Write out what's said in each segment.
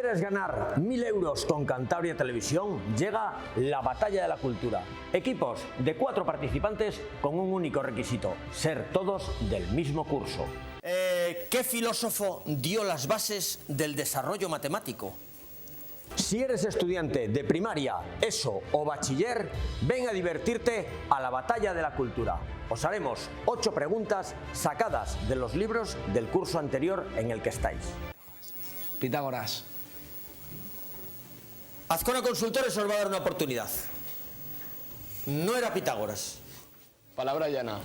¿Quieres ganar 1.000 euros con Cantabria Televisión? Llega la Batalla de la Cultura. Equipos de 4 participantes con un único requisito: ser todos del mismo curso. ¿Qué filósofo dio las bases del desarrollo matemático? Si eres estudiante de primaria, ESO o bachiller, ven a divertirte a la Batalla de la Cultura. Os haremos 8 preguntas sacadas de los libros del curso anterior en el que estáis. Pitágoras. Azcona Consultores os va a dar una oportunidad. No era Pitágoras. Palabra llana.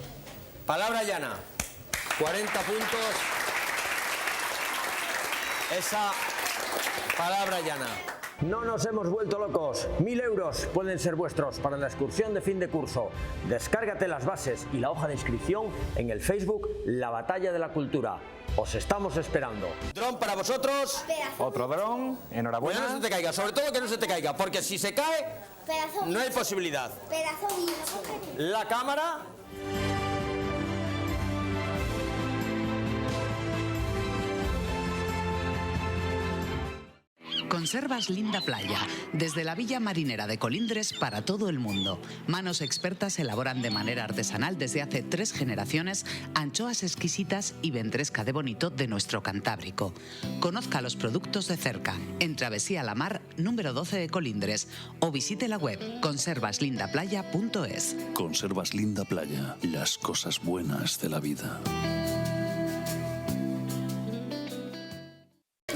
Palabra llana. 40 puntos. Esa palabra llana. No nos hemos vuelto locos. 1.000 euros pueden ser vuestros para la excursión de fin de curso. Descárgate las bases y la hoja de inscripción en el Facebook La Batalla de la Cultura. Os estamos esperando. Dron para vosotros. Otro dron, enhorabuena. Que no se te caiga, sobre todo que no se te caiga, porque si se cae, no hay posibilidad. La cámara. Conservas Linda Playa, desde la Villa Marinera de Colindres para todo el mundo. Manos expertas elaboran de manera artesanal desde hace 3 generaciones anchoas exquisitas y ventresca de bonito de nuestro Cantábrico. Conozca los productos de cerca en Travesía La Mar, número 12 de Colindres, o visite la web conservaslindaplaya.es. Conservas Linda Playa, las cosas buenas de la vida.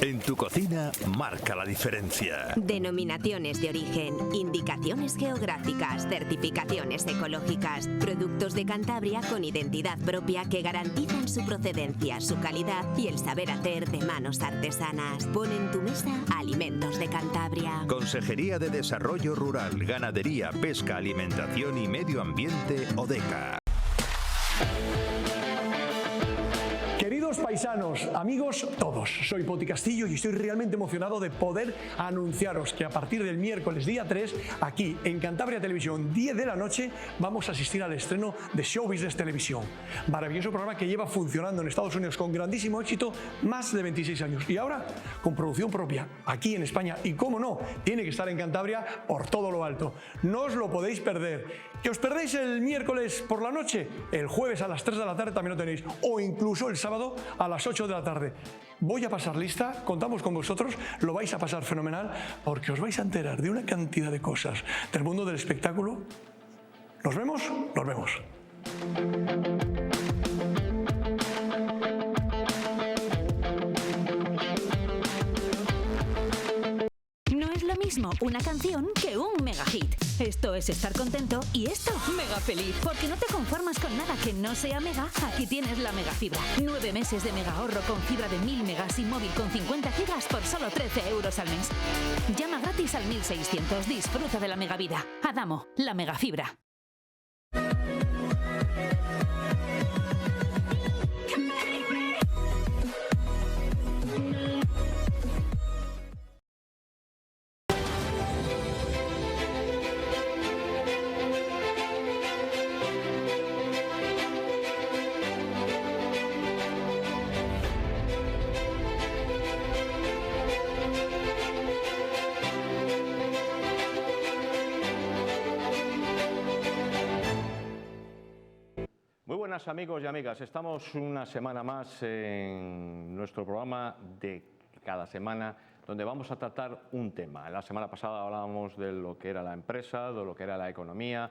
En tu cocina marca la diferencia. Denominaciones de origen, indicaciones geográficas, certificaciones ecológicas, productos de Cantabria con identidad propia que garantizan su procedencia, su calidad y el saber hacer de manos artesanas. Pon en tu mesa alimentos de Cantabria. Consejería de Desarrollo Rural, Ganadería, Pesca, Alimentación y Medio Ambiente, ODECA. Queridos paisanos, amigos todos, soy Poti Castillo y estoy realmente emocionado de poder anunciaros que a partir del miércoles día 3, aquí en Cantabria Televisión, 10 de la noche, vamos a asistir al estreno de Show Business Televisión. Maravilloso programa que lleva funcionando en Estados Unidos con grandísimo éxito más de 26 años y ahora con producción propia aquí en España y, cómo no, tiene que estar en Cantabria por todo lo alto. No os lo podéis perder. ¿Que os perdéis el miércoles por la noche? El jueves a las 3 de la tarde también lo tenéis, o incluso el sábado a las 8 de la tarde. Voy a pasar lista, contamos con vosotros, lo vais a pasar fenomenal porque os vais a enterar de una cantidad de cosas del mundo del espectáculo. ¿Nos vemos? Nos vemos. No es lo mismo una canción que un mega hit. Esto es estar contento y esto mega feliz. Porque no te conformas con nada que no sea mega. Aquí tienes la mega fibra. 9 meses de mega ahorro con fibra de 1000 megas y móvil con 50 gigas por solo 13 euros al mes. Llama gratis al 1600. Disfruta de la mega vida. Adamo, la mega fibra. Muy buenas amigos y amigas, estamos una semana más en nuestro programa de cada semana donde vamos a tratar un tema. La semana pasada hablábamos de lo que era la empresa, de lo que era la economía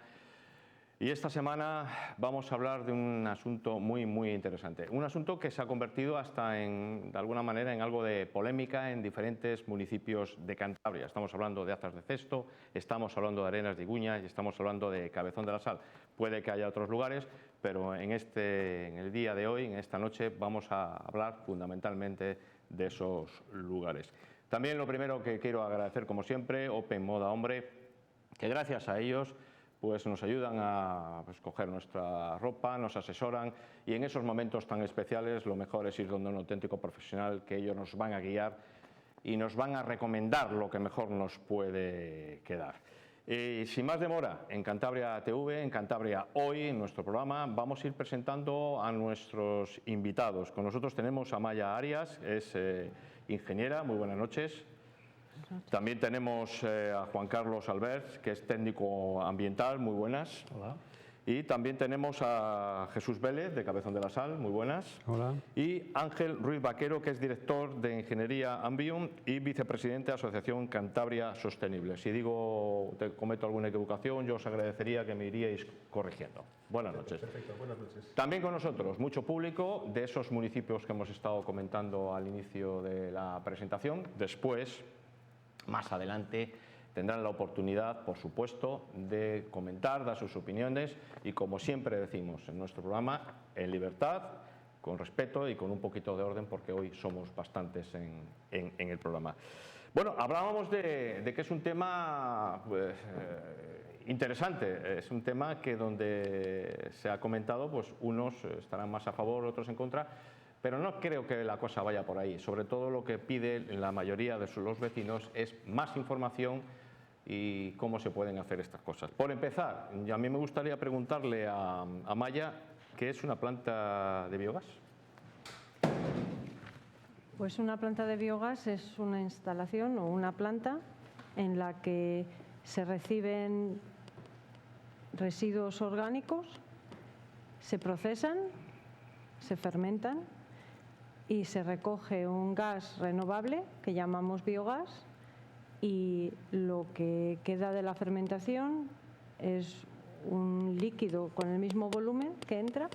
y esta semana vamos a hablar de un asunto muy interesante. Un asunto que se ha convertido hasta de alguna manera en algo de polémica en diferentes municipios de Cantabria. Estamos hablando de Azas de Cesto, estamos hablando de Arenas de Iguña y estamos hablando de Cabezón de la Sal. Puede que haya otros lugares, pero en el día de hoy, en esta noche, vamos a hablar fundamentalmente de esos lugares. También lo primero que quiero agradecer, como siempre, Open Moda Hombre, que gracias a ellos pues nos ayudan a escoger nuestra ropa, nos asesoran y en esos momentos tan especiales lo mejor es ir donde un auténtico profesional, que ellos nos van a guiar y nos van a recomendar lo que mejor nos puede quedar. Sin más demora, en Cantabria TV, en Cantabria Hoy, en nuestro programa, vamos a ir presentando a nuestros invitados. Con nosotros tenemos a Maya Arias, es ingeniera. Muy buenas noches. También tenemos a Juan Carlos Albert, que es técnico ambiental. Muy buenas. Hola. Y también tenemos a Jesús Vélez, de Cabezón de la Sal. Muy buenas. Hola. Y Ángel Ruiz Vaquero, que es director de Ingeniería Ambium y vicepresidente de Asociación Cantabria Sostenible. Si digo, te cometo alguna equivocación, yo os agradecería que me iríais corrigiendo. Buenas noches. Perfecto, buenas noches. También con nosotros mucho público de esos municipios que hemos estado comentando al inicio de la presentación. Después, más adelante, tendrán la oportunidad, por supuesto, de comentar, dar sus opiniones y, como siempre decimos en nuestro programa, en libertad, con respeto y con un poquito de orden, porque hoy somos bastantes en el programa. Bueno, hablábamos de que es un tema pues, interesante, es un tema que donde se ha comentado, pues unos estarán más a favor, otros en contra, pero no creo que la cosa vaya por ahí. Sobre todo lo que pide la mayoría de los vecinos es más información y cómo se pueden hacer estas cosas. Por empezar, a mí me gustaría preguntarle a Maya, ¿qué es una planta de biogás? Pues una planta de biogás es una instalación o una planta en la que se reciben residuos orgánicos, se procesan, se fermentan y se recoge un gas renovable que llamamos biogás, y lo que queda de la fermentación es un líquido con el mismo volumen que entra,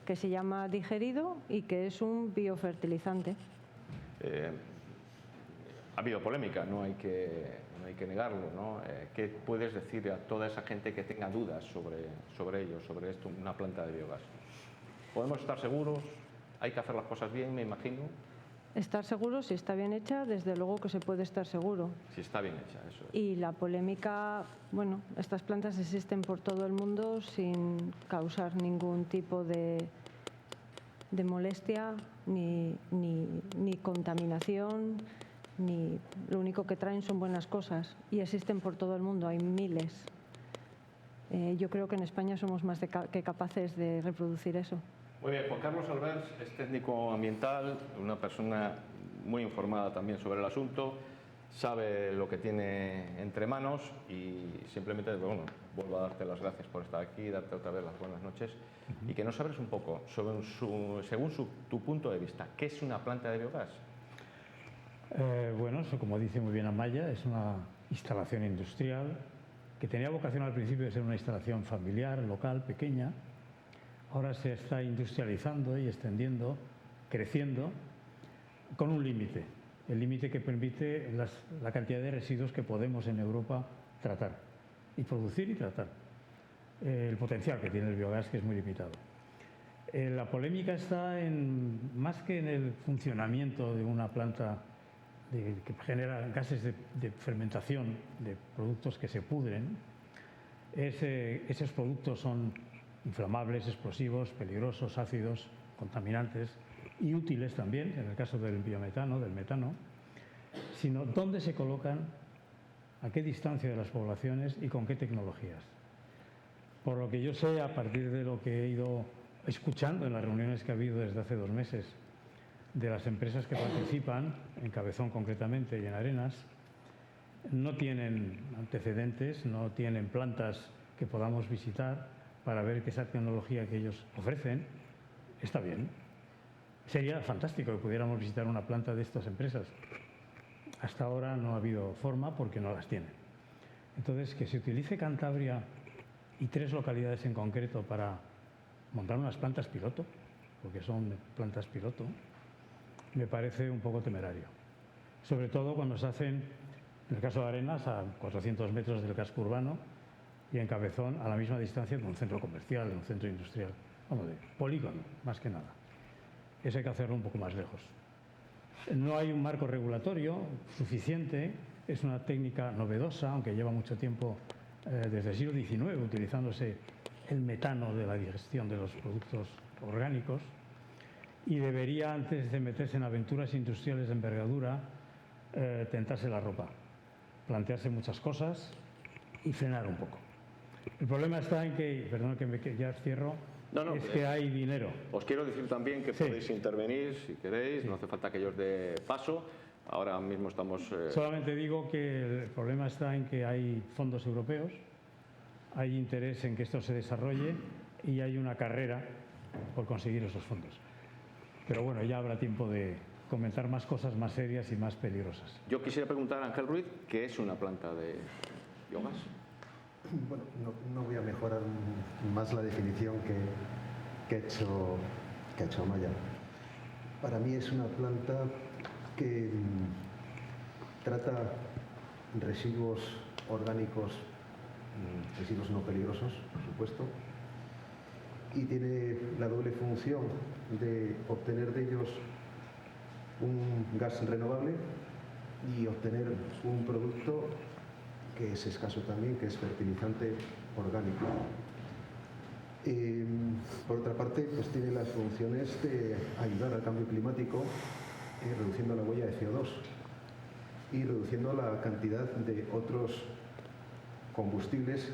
que se llama digerido y que es un biofertilizante. Ha habido polémica, no hay que negarlo, ¿no? ¿Qué puedes decir a toda esa gente que tenga dudas sobre ello, sobre esto, una planta de biogás? ¿Podemos estar seguros? ¿Hay que hacer las cosas bien, me imagino? Estar seguro, si está bien hecha, desde luego que se puede estar seguro. Si está bien hecha, eso es. Y la polémica, bueno, estas plantas existen por todo el mundo sin causar ningún tipo de molestia, ni contaminación, ni lo único que traen son buenas cosas. Y existen por todo el mundo, hay miles. Yo creo que en España somos más que capaces de reproducir eso. Muy bien, Juan Carlos Albert es técnico ambiental, una persona muy informada también sobre el asunto, sabe lo que tiene entre manos y simplemente, bueno, vuelvo a darte las gracias por estar aquí, darte otra vez las buenas noches y que nos hables un poco sobre según tu punto de vista, ¿qué es una planta de biogás? Bueno, como dice muy bien Amaya, es una instalación industrial que tenía vocación al principio de ser una instalación familiar, local, pequeña. Ahora se está industrializando y extendiendo, creciendo, con un límite. El límite que permite la cantidad de residuos que podemos en Europa tratar, y producir y tratar. El potencial que tiene el biogás, que es muy limitado. La polémica está más que en el funcionamiento de una planta que genera gases de fermentación de productos que se pudren. Esos productos son inflamables, explosivos, peligrosos, ácidos, contaminantes y útiles también, en el caso del biometano, del metano, sino dónde se colocan, a qué distancia de las poblaciones y con qué tecnologías. Por lo que yo sé, a partir de lo que he ido escuchando en las reuniones que ha habido desde hace 2 meses de las empresas que participan, en Cabezón concretamente y en Arenas, no tienen antecedentes, no tienen plantas que podamos visitar para ver que esa tecnología que ellos ofrecen está bien. Sería fantástico que pudiéramos visitar una planta de estas empresas. Hasta ahora no ha habido forma porque no las tienen. Entonces, que se utilice Cantabria y 3 localidades en concreto para montar unas plantas piloto, porque son plantas piloto, me parece un poco temerario. Sobre todo cuando se hacen, en el caso de Arenas, a 400 metros del casco urbano, y en Cabezón a la misma distancia de un centro comercial, de un centro industrial, vamos, de polígono, más que nada. Eso hay que hacerlo un poco más lejos. No hay un marco regulatorio suficiente, es una técnica novedosa, aunque lleva mucho tiempo, desde el siglo XIX, utilizándose el metano de la digestión de los productos orgánicos, y debería, antes de meterse en aventuras industriales de envergadura, tentarse la ropa, plantearse muchas cosas y frenar un poco. El problema está en que, perdón que ya cierro, es que hay dinero. Os quiero decir también que podéis intervenir si queréis, no hace falta que yo os dé paso, Ahora mismo estamos... Solamente digo que el problema está en que hay fondos europeos, hay interés en que esto se desarrolle y hay una carrera por conseguir esos fondos. Pero bueno, ya habrá tiempo de comentar más cosas más serias y más peligrosas. Yo quisiera preguntar a Ángel Ruiz, ¿qué es una planta de biogás? Bueno, no voy a mejorar más la definición que ha hecho Amaya. Para mí es una planta que trata residuos orgánicos, residuos no peligrosos, por supuesto, y tiene la doble función de obtener de ellos un gas renovable y obtener un producto que es escaso también, que es fertilizante orgánico. Por otra parte, pues tiene las funciones de ayudar al cambio climático, reduciendo la huella de CO2 y reduciendo la cantidad de otros combustibles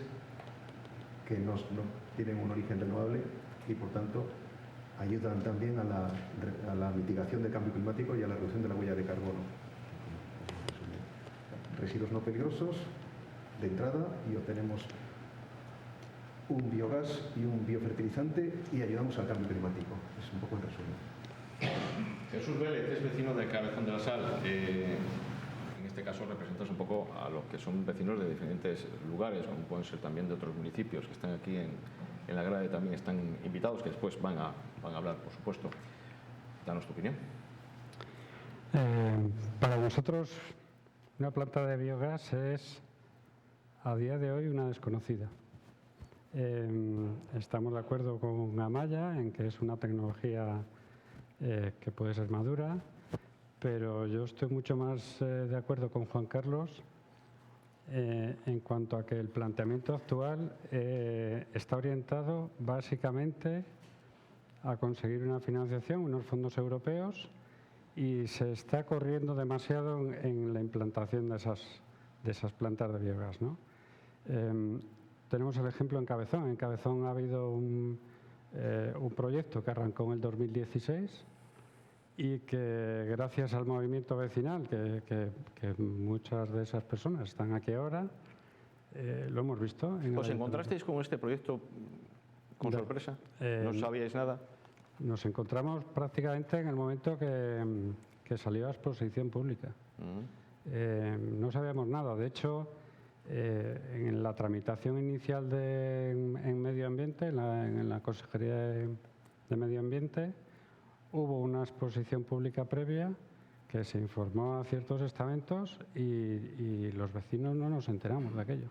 que no tienen un origen renovable y, por tanto, ayudan también a la mitigación del cambio climático y a la reducción de la huella de carbono. Residuos no peligrosos de entrada y obtenemos un biogás y un biofertilizante y ayudamos al cambio climático. Es un poco el resumen. Jesús Vélez es vecino de Cabezón de la Sal. En este caso representas un poco a los que son vecinos de diferentes lugares, como pueden ser también de otros municipios que están aquí en la grada y también están invitados, que después van a hablar, por supuesto. Danos tu opinión. Para nosotros, una planta de biogás es, a día de hoy, una desconocida. Estamos de acuerdo con Amaya en que es una tecnología que puede ser madura, pero yo estoy mucho más de acuerdo con Juan Carlos en cuanto a que el planteamiento actual está orientado básicamente a conseguir una financiación, unos fondos europeos, y se está corriendo demasiado en la implantación de esas plantas de biogás, ¿no? Tenemos el ejemplo en Cabezón. En Cabezón ha habido un proyecto que arrancó en el 2016 y que gracias al movimiento vecinal, que muchas de esas personas están aquí ahora, lo hemos visto. ¿Os encontrasteis con este proyecto con sorpresa? ¿No sabíais nada? Nos encontramos prácticamente en el momento que salió a exposición pública. No sabíamos nada. De hecho, en la tramitación inicial en Medio Ambiente, en la Consejería de Medio Ambiente, hubo una exposición pública previa que se informó a ciertos estamentos y los vecinos no nos enteramos de aquello.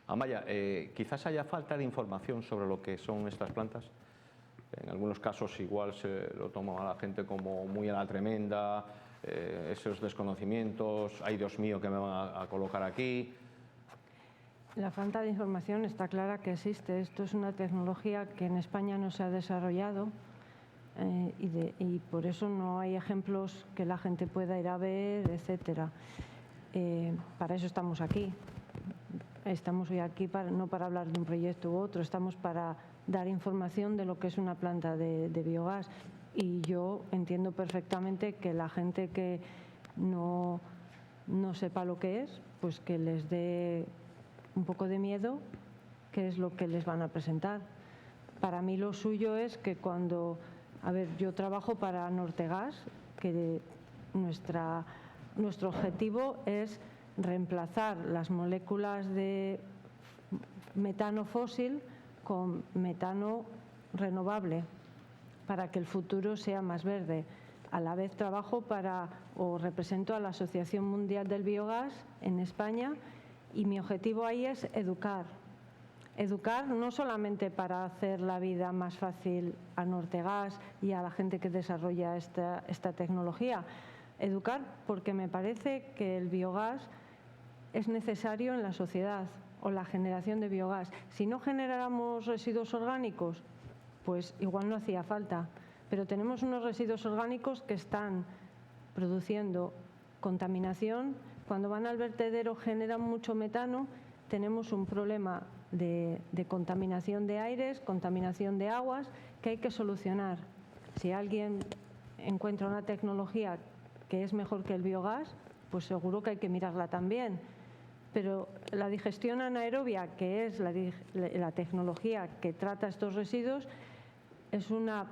Amaya, quizás haya falta de información sobre lo que son estas plantas. En algunos casos igual se lo toma a la gente como muy a la tremenda, esos desconocimientos, ay Dios mío, ¿qué me van a colocar aquí? La falta de información está clara que existe. Esto es una tecnología que en España no se ha desarrollado y por eso no hay ejemplos que la gente pueda ir a ver, etcétera. Para eso estamos aquí. Estamos hoy aquí no para hablar de un proyecto u otro, estamos para dar información de lo que es una planta de biogás. Y yo entiendo perfectamente que la gente que no sepa lo que es, pues que les dé un poco de miedo qué es lo que les van a presentar. Para mí lo suyo es que cuando... A ver, yo trabajo para Nortegas, que nuestro objetivo es reemplazar las moléculas de metano fósil con metano renovable para que el futuro sea más verde. A la vez trabajo represento a la Asociación Mundial del Biogás en España y mi objetivo ahí es educar. Educar no solamente para hacer la vida más fácil a Nortegas y a la gente que desarrolla esta tecnología. Educar porque me parece que el biogás es necesario en la sociedad, o la generación de biogás. Si no generáramos residuos orgánicos, pues igual no hacía falta. Pero tenemos unos residuos orgánicos que están produciendo contaminación. Cuando van al vertedero generan mucho metano. Tenemos un problema de contaminación de aires, contaminación de aguas, que hay que solucionar. Si alguien encuentra una tecnología que es mejor que el biogás, pues seguro que hay que mirarla también. Pero la digestión anaerobia, que es la tecnología que trata estos residuos, es una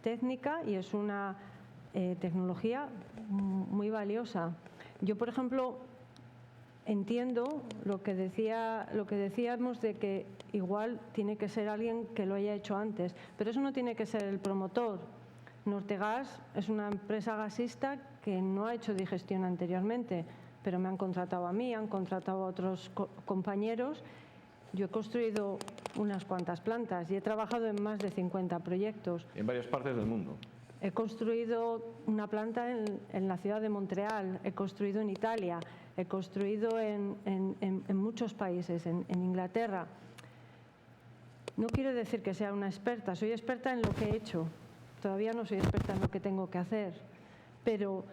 técnica y es una tecnología muy valiosa. Yo, por ejemplo, entiendo lo que decíamos de que igual tiene que ser alguien que lo haya hecho antes, pero eso no tiene que ser el promotor. Nortegas es una empresa gasista que no ha hecho digestión anteriormente, pero me han contratado a mí, han contratado a otros compañeros. Yo he construido unas cuantas plantas y he trabajado en más de 50 proyectos. En varias partes del mundo. He construido una planta en la ciudad de Montreal, he construido en Italia, he construido en muchos países, en Inglaterra. No quiero decir que sea una experta, soy experta en lo que he hecho. Todavía no soy experta en lo que tengo que hacer, pero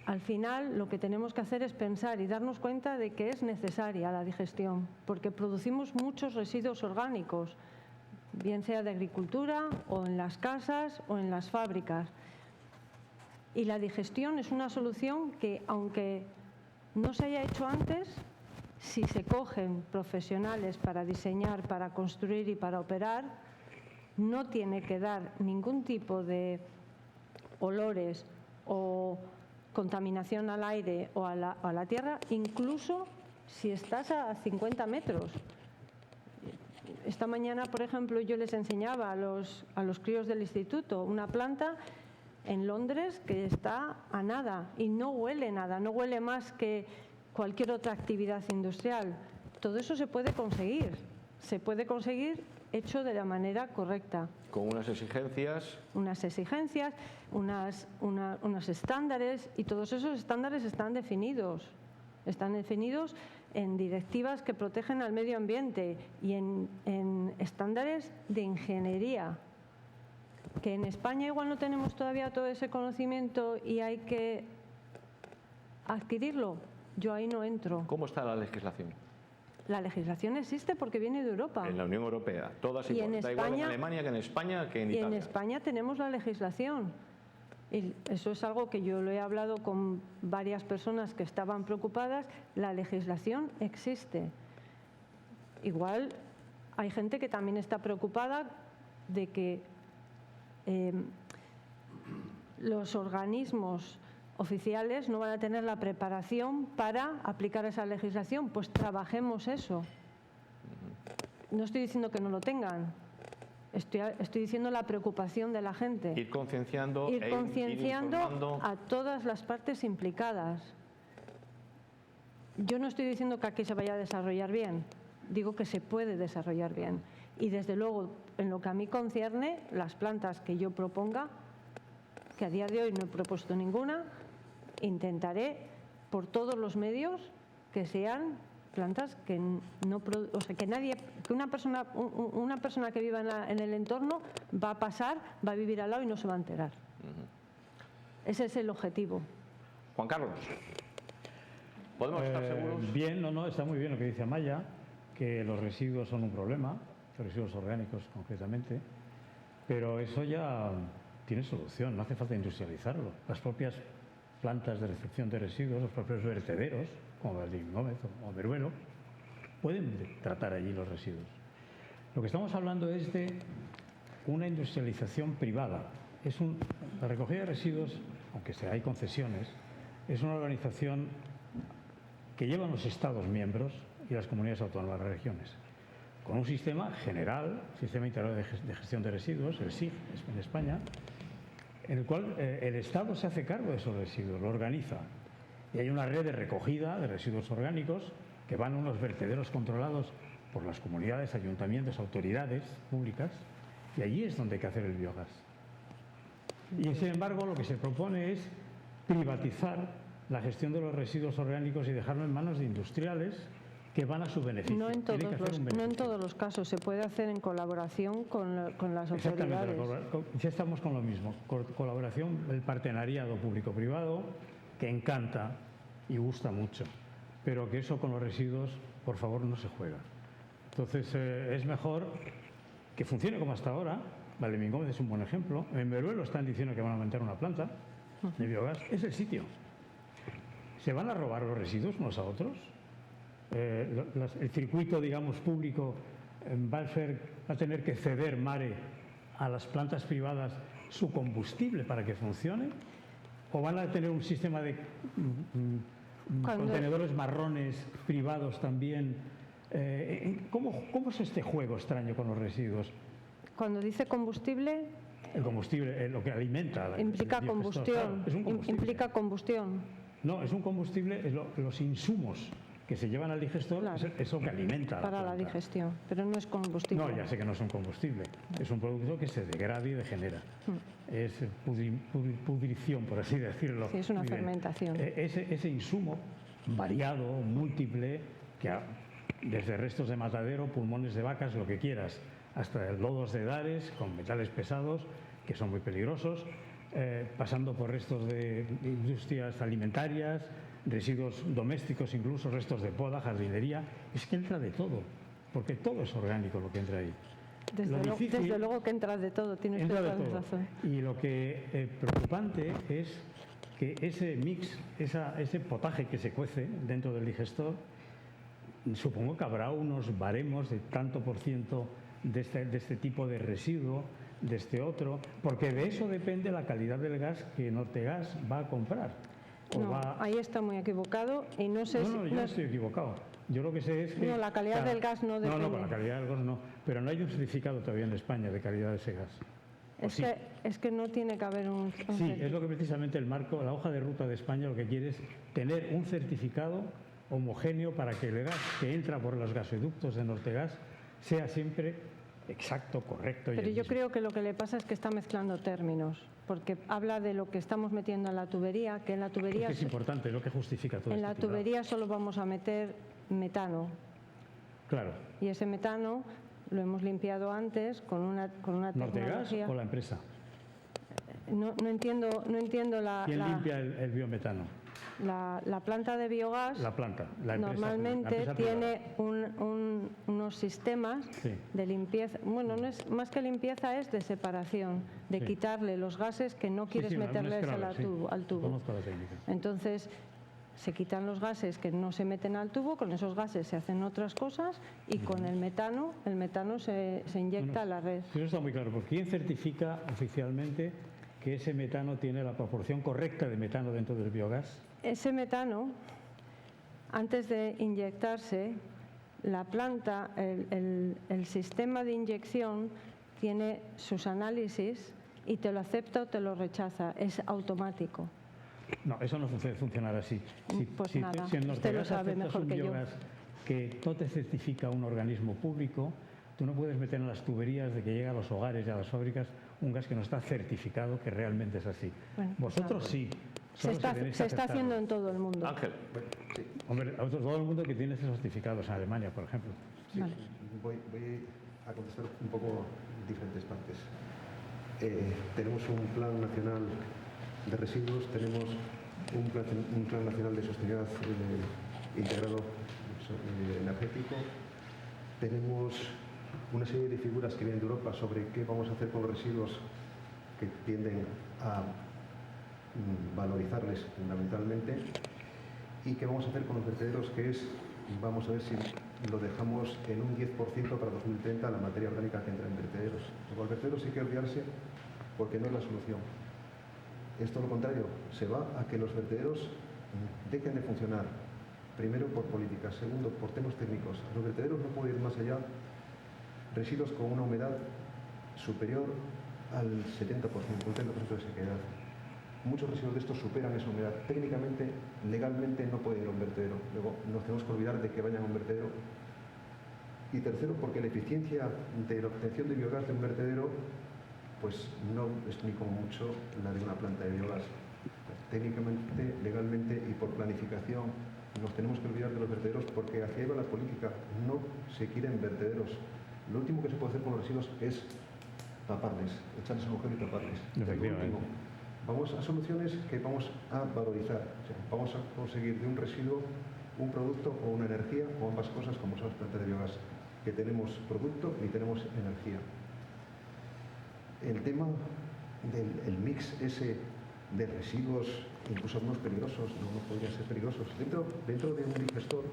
al final lo que tenemos que hacer es pensar y darnos cuenta de que es necesaria la digestión, porque producimos muchos residuos orgánicos, bien sea de agricultura o en las casas o en las fábricas. Y la digestión es una solución que, aunque no se haya hecho antes, si se cogen profesionales para diseñar, para construir y para operar, no tiene que dar ningún tipo de olores o contaminación al aire o a la tierra, incluso si estás a 50 metros. Esta mañana, por ejemplo, yo les enseñaba a los críos del instituto una planta en Londres que está a nada y no huele nada, no huele más que cualquier otra actividad industrial. Todo eso se puede conseguir hecho de la manera correcta. Con unas exigencias. Unas exigencias, unos estándares, y todos esos estándares están definidos en directivas que protegen al medio ambiente y en estándares de ingeniería. Que en España igual no tenemos todavía todo ese conocimiento y hay que adquirirlo. Yo ahí no entro. ¿Cómo está la legislación? La legislación existe porque viene de Europa. En la Unión Europea, todas igual. Da igual en Alemania que en España que en Italia. Y en España tenemos la legislación. Y eso es algo que yo lo he hablado con varias personas que estaban preocupadas. La legislación existe. Igual hay gente que también está preocupada de que los organismos oficiales no van a tener la preparación para aplicar esa legislación. Pues trabajemos eso. No estoy diciendo que no lo tengan. Estoy diciendo la preocupación de la gente. Ir concienciando, ir a todas las partes implicadas. Yo no estoy diciendo que aquí se vaya a desarrollar bien. Digo que se puede desarrollar bien. Y desde luego, en lo que a mí concierne, las plantas que yo proponga, que a día de hoy no he propuesto ninguna, intentaré por todos los medios que sean plantas que no, o sea, que nadie, que una persona que viva en el entorno va a pasar, va a vivir al lado y no se va a enterar. Ese es el objetivo. Juan Carlos, ¿podemos estar seguros? Bien, no, está muy bien lo que dice Amaya, que los residuos son un problema, los residuos orgánicos concretamente, pero eso ya tiene solución, no hace falta industrializarlo. Las propias plantas de recepción de residuos, los propios vertederos, como el de Gómez o Meruelo, pueden tratar allí los residuos. Lo que estamos hablando es de una industrialización privada. La recogida de residuos, aunque hay concesiones, es una organización que llevan los Estados miembros y las comunidades autónomas, las regiones, con un sistema general, Sistema Integrado de Gestión de Residuos, el SIG en España, en el cual el Estado se hace cargo de esos residuos, lo organiza. Y hay una red de recogida de residuos orgánicos que van a unos vertederos controlados por las comunidades, ayuntamientos, autoridades públicas, y allí es donde hay que hacer el biogás. Y sin embargo, lo que se propone es privatizar la gestión de los residuos orgánicos y dejarlo en manos de industriales que van a su beneficio. No en todos los casos, se puede hacer en colaboración con las autoridades. Ya estamos con lo mismo, colaboración, el partenariado público-privado, que encanta y gusta mucho, pero que eso con los residuos, por favor, no se juega. Entonces, es mejor que funcione como hasta ahora. Valdemín Gómez es un buen ejemplo. En Meruelo están diciendo que van a aumentar una planta de biogás. Es el sitio. ¿Se van a robar los residuos unos a otros? El circuito, digamos, público va a tener que ceder Mare a las plantas privadas su combustible para que funcione, o van a tener un sistema de contenedores marrones privados también. ¿Cómo es este juego extraño con los residuos? Cuando dice combustible, el combustible, lo que alimenta. Implica combustión. Claro, es un combustible. Implica combustión. No, es un combustible, los insumos que se llevan al digestor, claro, es lo que alimenta para la digestión, pero no es combustible. No, ya sé que no es un combustible, es un producto que se degrada y degenera. Es pudrición, por así decirlo. Sí, es una fermentación. Ese insumo variado, múltiple, que desde restos de matadero, pulmones de vacas, lo que quieras, hasta lodos de dares con metales pesados, que son muy peligrosos, pasando por restos de industrias alimentarias, residuos domésticos, incluso restos de poda, jardinería. Es que entra de todo, porque todo es orgánico lo que entra ahí. Desde luego que entra de todo, tienes toda la razón. Y lo que preocupante es que ese mix, ese potaje que se cuece dentro del digestor, supongo que habrá unos baremos de tanto por ciento de este tipo de residuo, de este otro, porque de eso depende la calidad del gas que Nortegas va a comprar. No, ahí está muy equivocado y no sé si... No, yo no estoy equivocado. Yo lo que sé es que... No, la calidad del gas no depende. No, la calidad del gas no. Pero no hay un certificado todavía en España de calidad de ese gas. Es que no tiene que haber un sí, es lo que precisamente el marco, la hoja de ruta de España lo que quiere es tener un certificado homogéneo para que el gas que entra por los gasoductos de Nortegas sea siempre exacto, correcto. Pero yo creo que lo que le pasa es que está mezclando términos, porque habla de lo que estamos metiendo en la tubería, que en la tubería... Es importante, es lo que justifica todo. En la tubería solo vamos a meter metano. Claro. Y ese metano lo hemos limpiado antes con una tecnología... ¿Nortegas o la empresa? No entiendo la... ¿Quién limpia el biometano? La planta de biogás la empresa, normalmente tiene unos sistemas de limpieza, bueno, no es más que limpieza, es de separación, de quitarle los gases que no quieres meterles al tubo. Entonces se quitan los gases que no se meten al tubo, con esos gases se hacen otras cosas y con el metano se inyecta a la red. Eso está muy claro, porque ¿quién certifica oficialmente que ese metano tiene la proporción correcta de metano dentro del biogás? Ese metano, antes de inyectarse, la planta, el sistema de inyección tiene sus análisis y te lo acepta o te lo rechaza, es automático. No, eso no funciona así. Pues nada, si en usted lo sabe mejor que yo. Biogás que no te certifica un organismo público, tú no puedes meter en las tuberías de que llega a los hogares y a las fábricas un gas que no está certificado, que realmente es así. Bueno, vosotros sí. Se está haciendo en todo el mundo. Ángel. Sí. Hombre, todo el mundo que tiene esos certificados, en Alemania, por ejemplo. Sí, vale. Voy a contestar un poco diferentes partes. Tenemos un plan nacional de residuos, tenemos un plan nacional de sostenibilidad integrado energético, tenemos una serie de figuras que vienen de Europa sobre qué vamos a hacer con los residuos que tienden a valorizarles fundamentalmente y qué vamos a hacer con los vertederos, que es, vamos a ver si lo dejamos en un 10% para 2030 la materia orgánica que entra en vertederos. Con los vertederos hay que olvidarse porque no es la solución. Es todo lo contrario, se va a que los vertederos dejen de funcionar, primero por política, segundo por temas técnicos. Los vertederos no pueden ir más allá, residuos con una humedad superior al 70%, un 30% de sequedad. Muchos residuos de estos superan esa humedad. Técnicamente, legalmente no puede ir a un vertedero. Luego nos tenemos que olvidar de que vayan a un vertedero. Y tercero, porque la eficiencia de la obtención de biogás de un vertedero pues no es ni como mucho la de una planta de biogás. Técnicamente, legalmente y por planificación nos tenemos que olvidar de los vertederos porque hacia ahí va la política. No se quieren vertederos. Lo último que se puede hacer con los residuos es taparles, echarles un agujero y taparles. Efectivamente. Vamos a soluciones que vamos a valorizar. O sea, vamos a conseguir de un residuo un producto o una energía o ambas cosas como son las plantas de biogás, que tenemos producto y tenemos energía. El tema del mix ese de residuos incluso algunos peligrosos, no podrían ser peligrosos. Dentro de un digestor,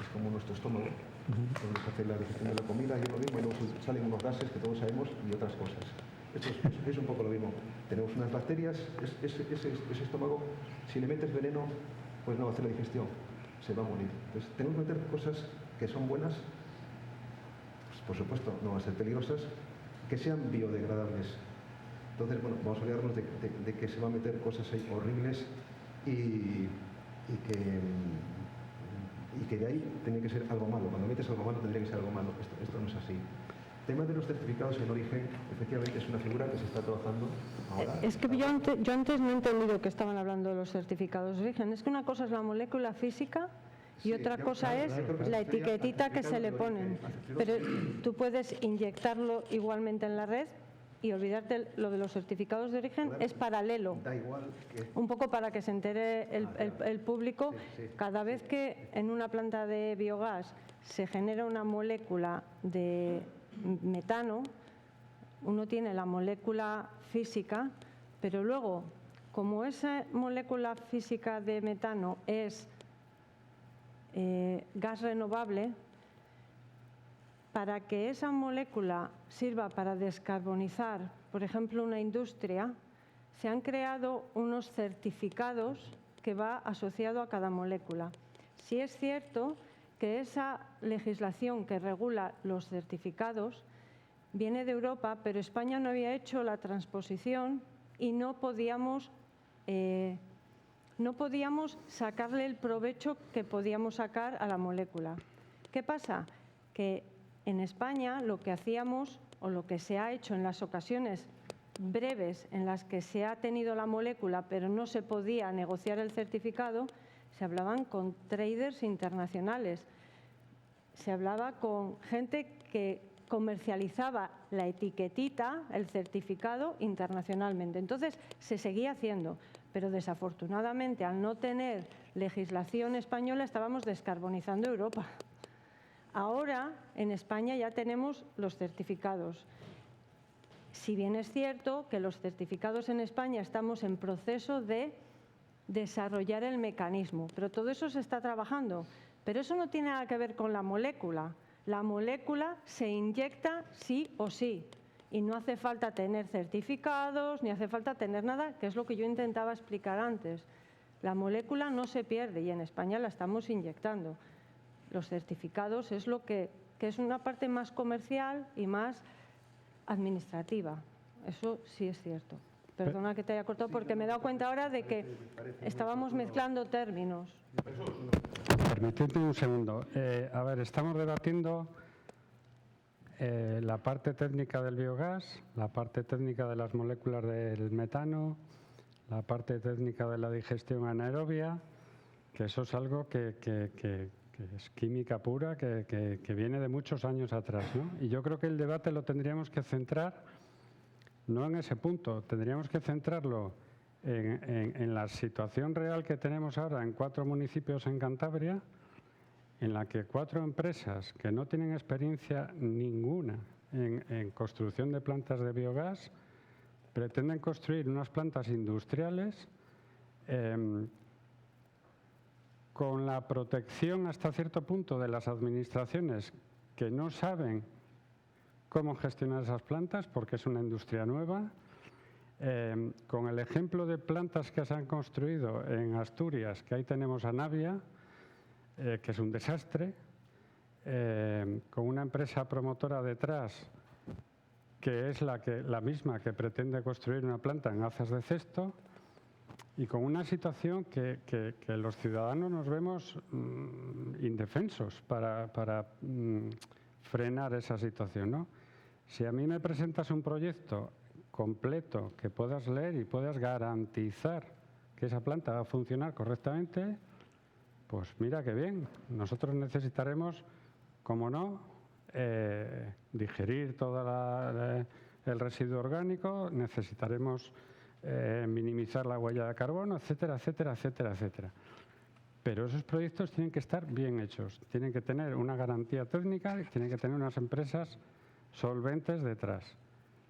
es como nuestro estómago, donde se hace la digestión de la comida y es lo mismo, y luego salen unos gases que todos sabemos y otras cosas. Esto es un poco lo mismo. Tenemos unas bacterias, ese estómago, si le metes veneno, pues no va a hacer la digestión, se va a morir. Entonces tenemos que meter cosas que son buenas, pues, por supuesto, no van a ser peligrosas, que sean biodegradables. Entonces, bueno, vamos a olvidarnos de que se van a meter cosas ahí horribles y que de ahí tiene que ser algo malo. Cuando metes algo malo tendría que ser algo malo. Esto no es así. El tema de los certificados en origen, efectivamente es una figura que se está trabajando ahora. Es que yo antes no he entendido que estaban hablando de los certificados de origen. Es que una cosa es la molécula física y otra cosa es la etiquetita que se le ponen. Pero tú puedes inyectarlo igualmente en la red y olvidarte lo de los certificados de origen, es paralelo. Da igual que... Un poco para que se entere el público, cada vez que en una planta de biogás se genera una molécula de metano, uno tiene la molécula física, pero luego, como esa molécula física de metano es gas renovable, para que esa molécula sirva para descarbonizar, por ejemplo, una industria, se han creado unos certificados que va asociado a cada molécula. Sí es cierto que esa legislación que regula los certificados viene de Europa, pero España no había hecho la transposición y no podíamos sacarle el provecho que podíamos sacar a la molécula. ¿Qué pasa? Que en España lo que hacíamos, o lo que se ha hecho en las ocasiones breves en las que se ha tenido la molécula pero no se podía negociar el certificado, se hablaban con traders internacionales, se hablaba con gente que comercializaba la etiquetita, el certificado internacionalmente. Entonces se seguía haciendo, pero desafortunadamente al no tener legislación española estábamos descarbonizando Europa. Ahora en España ya tenemos los certificados. Si bien es cierto que los certificados en España estamos en proceso de desarrollar el mecanismo, pero todo eso se está trabajando. Pero eso no tiene nada que ver con la molécula. La molécula se inyecta sí o sí y no hace falta tener certificados ni hace falta tener nada, que es lo que yo intentaba explicar antes. La molécula no se pierde y en España la estamos inyectando. Los certificados es lo que es una parte más comercial y más administrativa. Eso sí es cierto. Perdona que te haya cortado porque me he dado cuenta ahora de que estábamos mezclando términos. Permitidme un segundo. A ver, estamos debatiendo la parte técnica del biogás, la parte técnica de las moléculas del metano, la parte técnica de la digestión anaerobia, que eso es algo que es química pura, que viene de muchos años atrás, ¿no? Y yo creo que el debate lo tendríamos que centrar, no en ese punto, tendríamos que centrarlo en la situación real que tenemos ahora en 4 municipios en Cantabria, en la que 4 empresas que no tienen experiencia ninguna en construcción de plantas de biogás pretenden construir unas plantas industriales con la protección hasta cierto punto de las administraciones que no saben cómo gestionar esas plantas porque es una industria nueva, con el ejemplo de plantas que se han construido en Asturias, que ahí tenemos a Navia, que es un desastre, con una empresa promotora detrás que es la misma que pretende construir una planta en Azas de Cesto, y con una situación que los ciudadanos nos vemos indefensos para frenar esa situación, ¿no? Si a mí me presentas un proyecto completo que puedas leer y puedas garantizar que esa planta va a funcionar correctamente, pues mira qué bien. Nosotros necesitaremos, como no, digerir todo el residuo orgánico, necesitaremos minimizar la huella de carbono, etcétera, etcétera, etcétera, etcétera. Pero esos proyectos tienen que estar bien hechos, tienen que tener una garantía técnica, tienen que tener unas empresas solventes detrás.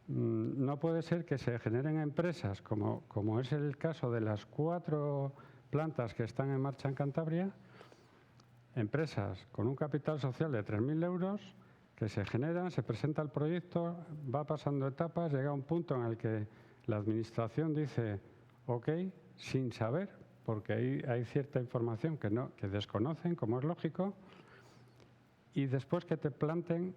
No puede ser que se generen empresas, como es el caso de las 4 plantas que están en marcha en Cantabria, empresas con un capital social de 3.000 euros que se generan, se presenta el proyecto, va pasando etapas, llega a un punto en el que la administración dice ok, sin saber, porque hay cierta información que desconocen, como es lógico, y después que te planten,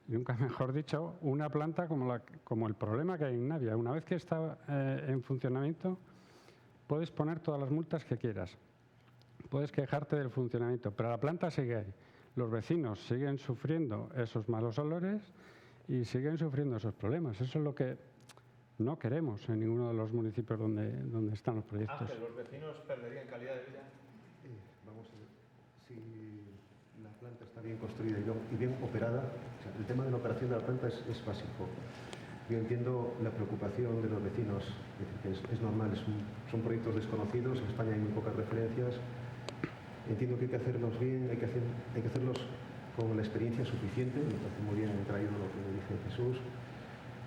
nunca mejor dicho, una planta como el problema que hay en Navia. Una vez que está en funcionamiento, puedes poner todas las multas que quieras, puedes quejarte del funcionamiento, pero la planta sigue ahí. Los vecinos siguen sufriendo esos malos olores y siguen sufriendo esos problemas. Eso es lo que no queremos en ninguno de los municipios donde están los proyectos. Ángel, ¿los vecinos perderían calidad de vida? Vamos a ver, si la planta está bien construida y bien operada, o sea, el tema de la operación de la planta es básico. Yo entiendo la preocupación de los vecinos, es normal, son proyectos desconocidos, en España hay muy pocas referencias. Entiendo que hay que hacerlos bien, hay que hacerlos con la experiencia suficiente. Me parece muy bien traído lo que me dice Jesús.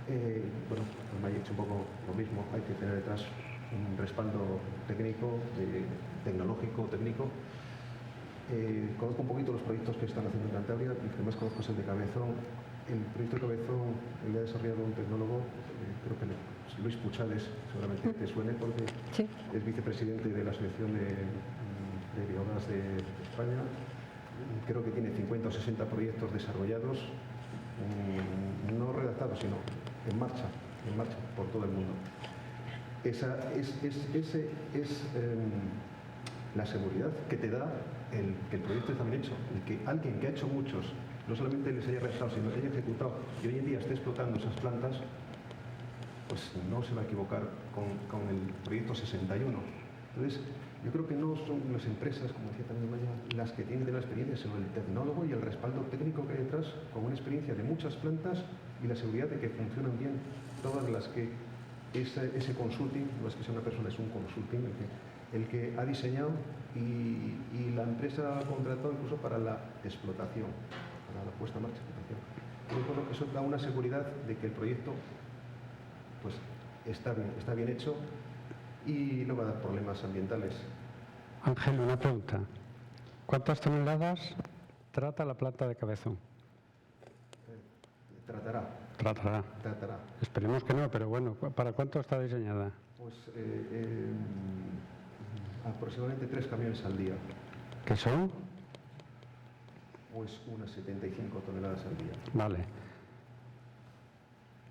Bueno, pues me ha dicho un poco lo mismo, hay que tener detrás un respaldo técnico, tecnológico, técnico. Conozco un poquito los proyectos que están haciendo en Cantabria, el que más conozco es el de Cabezón. El proyecto de Cabezón lo ha desarrollado un tecnólogo, creo que Luis Puchales, seguramente te suene porque es vicepresidente de la Asociación de Biógas de España. Creo que tiene 50 o 60 proyectos desarrollados, no redactados, sino en marcha por todo el mundo. Esa es la seguridad que te da que el proyecto está bien hecho, el que alguien que ha hecho muchos, no solamente les haya realizado, sino les haya ejecutado y hoy en día esté explotando esas plantas, pues no se va a equivocar con el proyecto 61. Entonces, yo creo que no son las empresas, como decía también Maya, las que tienen de la experiencia, sino el tecnólogo y el respaldo técnico que hay detrás, con una experiencia de muchas plantas y la seguridad de que funcionan bien todas las que ese consulting, no es que sea una persona, es un consulting, el que ha diseñado y la empresa ha contratado incluso para la explotación, para la puesta en marcha de explotación. Entonces, bueno, eso da una seguridad de que el proyecto pues, está bien hecho y no va a dar problemas ambientales. Ángel, una pregunta. ¿Cuántas toneladas trata la planta de Cabezón? Tratará. Esperemos que no, pero bueno, ¿para cuánto está diseñada? Pues aproximadamente 3 camiones al día. ¿Qué son? Pues unas 75 toneladas al día. Vale.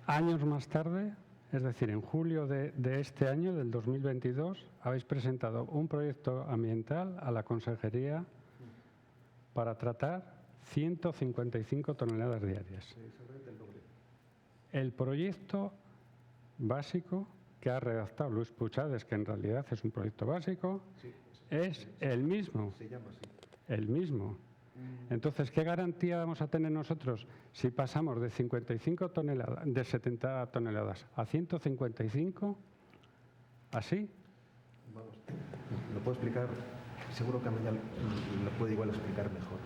Años más tarde, es decir, en julio de este año, del 2022, habéis presentado un proyecto ambiental a la Consejería para tratar 155 toneladas diarias. El proyecto básico que ha redactado Luis Puchades, que en realidad es un proyecto básico, es el mismo. Se llama así. El mismo. Entonces, ¿qué garantía vamos a tener nosotros si pasamos de 55 toneladas, de 70 toneladas a 155? ¿Así? Vamos, lo puedo explicar, seguro que Amaya lo puede igual explicar mejor.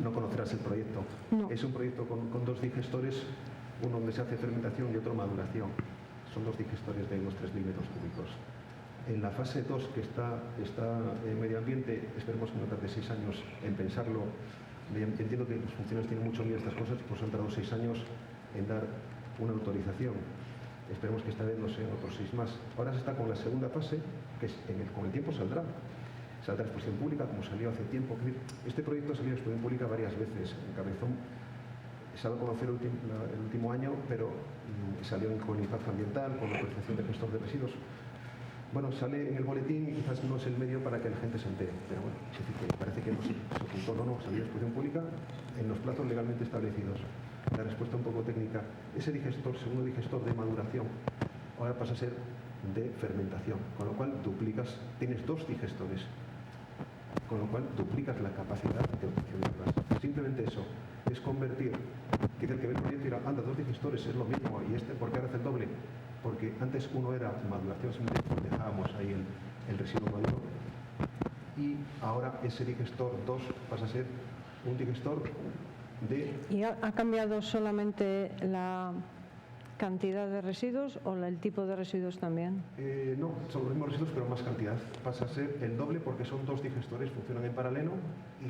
No conocerás el proyecto. No. Es un proyecto con 2 digestores, uno donde se hace fermentación y otro maduración. Son 2 digestores de unos 3.000 metros cúbicos. En la fase 2, que está en medio ambiente, esperemos que no tarde 6 años en pensarlo. Entiendo que los funcionarios tienen mucho miedo a estas cosas, pues han tardado 6 años en dar una autorización. Esperemos que esta vez no sean otros 6 más. Ahora se está con la segunda fase, que es con el tiempo saldrá a exposición pública, como salió hace tiempo. Este proyecto salió a exposición pública varias veces. En Cabezón se ha dado a conocer el último año, pero salió con impacto ambiental, con la autorización de gestor de residuos. Bueno, sale en el boletín y quizás no es el medio para que la gente se entere, pero bueno, es decir, que parece que no se ocultó, no, salió a exposición pública en los plazos legalmente establecidos. La respuesta un poco técnica. Ese digestor, segundo digestor de maduración, ahora pasa a ser de fermentación, con lo cual tienes 2 digestores, con lo cual duplicas la capacidad de obtención de gas. Simplemente eso, es convertir, que el que ve el proyecto dirá, anda, 2 digestores, es lo mismo, y ¿por qué ahora hace el doble? Porque antes uno era maduración, simplemente dejábamos ahí el residuo maduro, y ahora ese digestor 2 pasa a ser un digestor de... ¿Y ha cambiado solamente la cantidad de residuos o el tipo de residuos también? No, son los mismos residuos pero más cantidad. Pasa a ser el doble porque son dos digestores, funcionan en paralelo y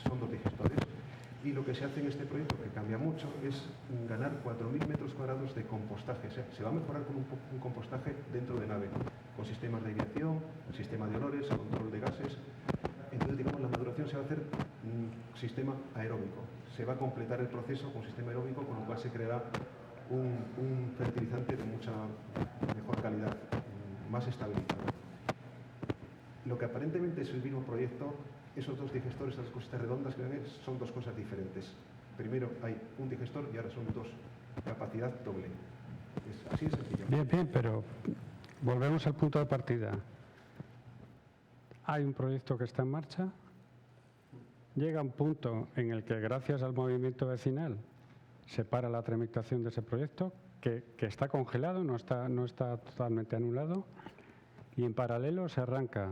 son dos digestores. Y lo que se hace en este proyecto, que cambia mucho, es ganar 4.000 metros cuadrados de compostaje. O sea, se va a mejorar con un compostaje dentro de nave, con sistemas de aireación, sistema de olores, control de gases. Entonces, digamos, la maduración se va a hacer un sistema aeróbico. Se va a completar el proceso con un sistema aeróbico, con lo cual se creará un fertilizante de mucha mejor calidad, más estabilizado. Lo que aparentemente es el mismo proyecto, esos dos digestores, esas cositas redondas que ven, son dos cosas diferentes. Primero hay un digestor y ahora son dos, capacidad doble. Es así de sencillo. Bien, pero volvemos al punto de partida. Hay un proyecto que está en marcha, llega un punto en el que gracias al movimiento vecinal se para la tramitación de ese proyecto, que está congelado, no está totalmente anulado, y en paralelo se arranca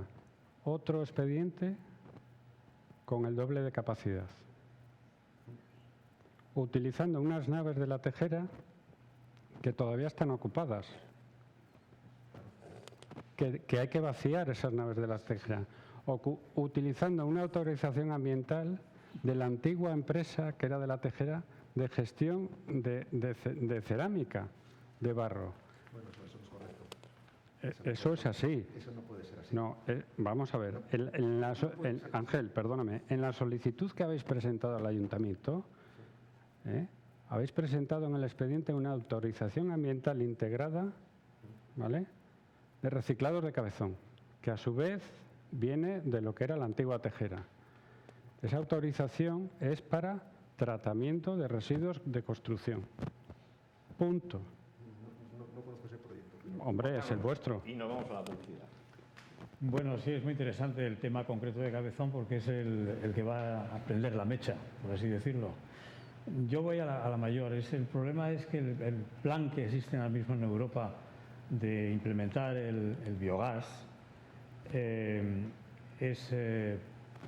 otro expediente con el doble de capacidad, utilizando unas naves de la Tejera que todavía están ocupadas, que hay que vaciar esas naves de la Tejera, utilizando una autorización ambiental de la antigua empresa que era de la Tejera de gestión de cerámica, de barro. Bueno, eso no es correcto. Eso es así. Eso no puede ser así. No, vamos a ver. Ángel, perdóname. En la solicitud que habéis presentado al ayuntamiento, habéis presentado en el expediente una autorización ambiental integrada, ¿vale?, de reciclados de Cabezón, que a su vez viene de lo que era la antigua Tejera. Esa autorización es para tratamiento de residuos de construcción. Punto. No conozco ese proyecto. Hombre, es el vuestro. Y nos vamos a la publicidad. Bueno, sí, es muy interesante el tema concreto de Cabezón porque es el que va a prender la mecha, por así decirlo. Yo voy a la mayor. El problema es que el plan que existe ahora mismo en Europa de implementar el biogás es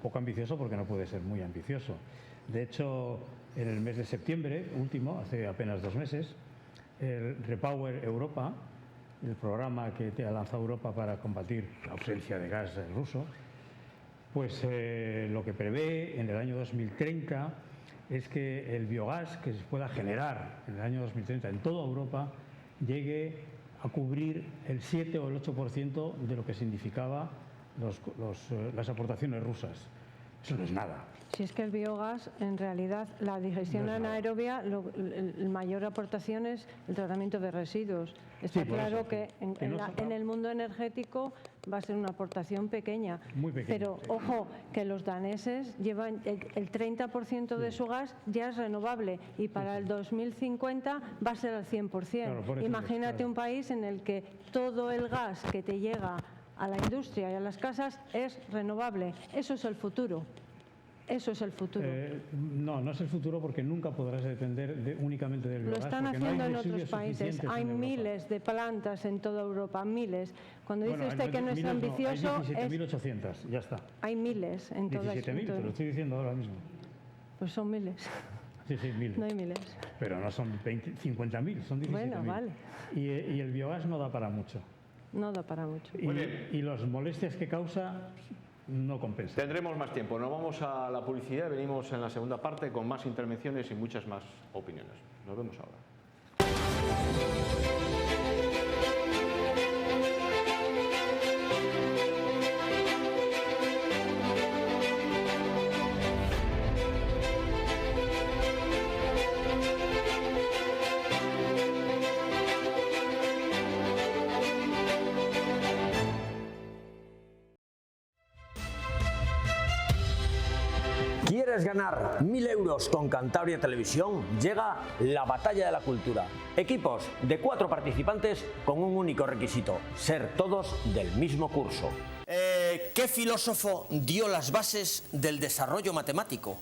poco ambicioso porque no puede ser muy ambicioso. De hecho, en el mes de septiembre último, hace apenas 2 meses, el Repower Europa, el programa que ha lanzado Europa para combatir la ausencia de gas ruso, pues lo que prevé en el año 2030 es que el biogás que se pueda generar en el año 2030 en toda Europa llegue a cubrir el 7 o el 8% de lo que significaba las aportaciones rusas. Eso no es nada. Si es que el biogás, en realidad, la digestión anaerobia, el mayor aportación es el tratamiento de residuos. Está claro que en el mundo energético va a ser una aportación pequeña. Muy pequeña. Pero, ojo, que los daneses llevan el 30% de su gas ya es renovable y para el 2050 va a ser al 100%. Claro, Imagínate un país en el que todo el gas que te llega a la industria y a las casas es renovable. Eso es el futuro. Eso es el futuro. No es el futuro porque nunca podrás depender únicamente del biogás. Lo están haciendo en otros países. Hay miles de plantas en toda Europa, miles. Cuando dice usted que no es ambicioso... Hay 17.800, ya está. Hay miles en todas. 17.000, te lo estoy diciendo ahora mismo. Pues son miles. Sí, miles. No hay miles. Pero no son 50.000, son 17.000. Bueno, vale. Y el biogás no da para mucho. No da para mucho. Y las molestias que causa no compensa. Tendremos más tiempo. Nos vamos a la publicidad. Venimos en la segunda parte con más intervenciones y muchas más opiniones. Nos vemos ahora. ¿Quieres ganar 1.000 euros con Cantabria Televisión? Llega la Batalla de la Cultura. Equipos de 4 participantes con un único requisito: ser todos del mismo curso. ¿Qué filósofo dio las bases del desarrollo matemático?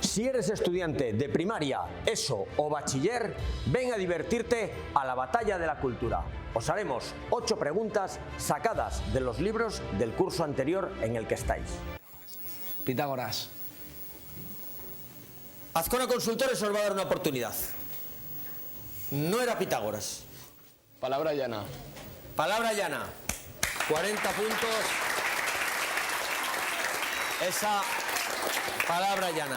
Si eres estudiante de primaria, ESO o bachiller, ven a divertirte a la Batalla de la Cultura. Os haremos 8 preguntas sacadas de los libros del curso anterior en el que estáis. Pitágoras. Azcona Consultores os va a dar una oportunidad. No era Pitágoras. Palabra llana. Palabra llana. 40 puntos. Esa palabra llana.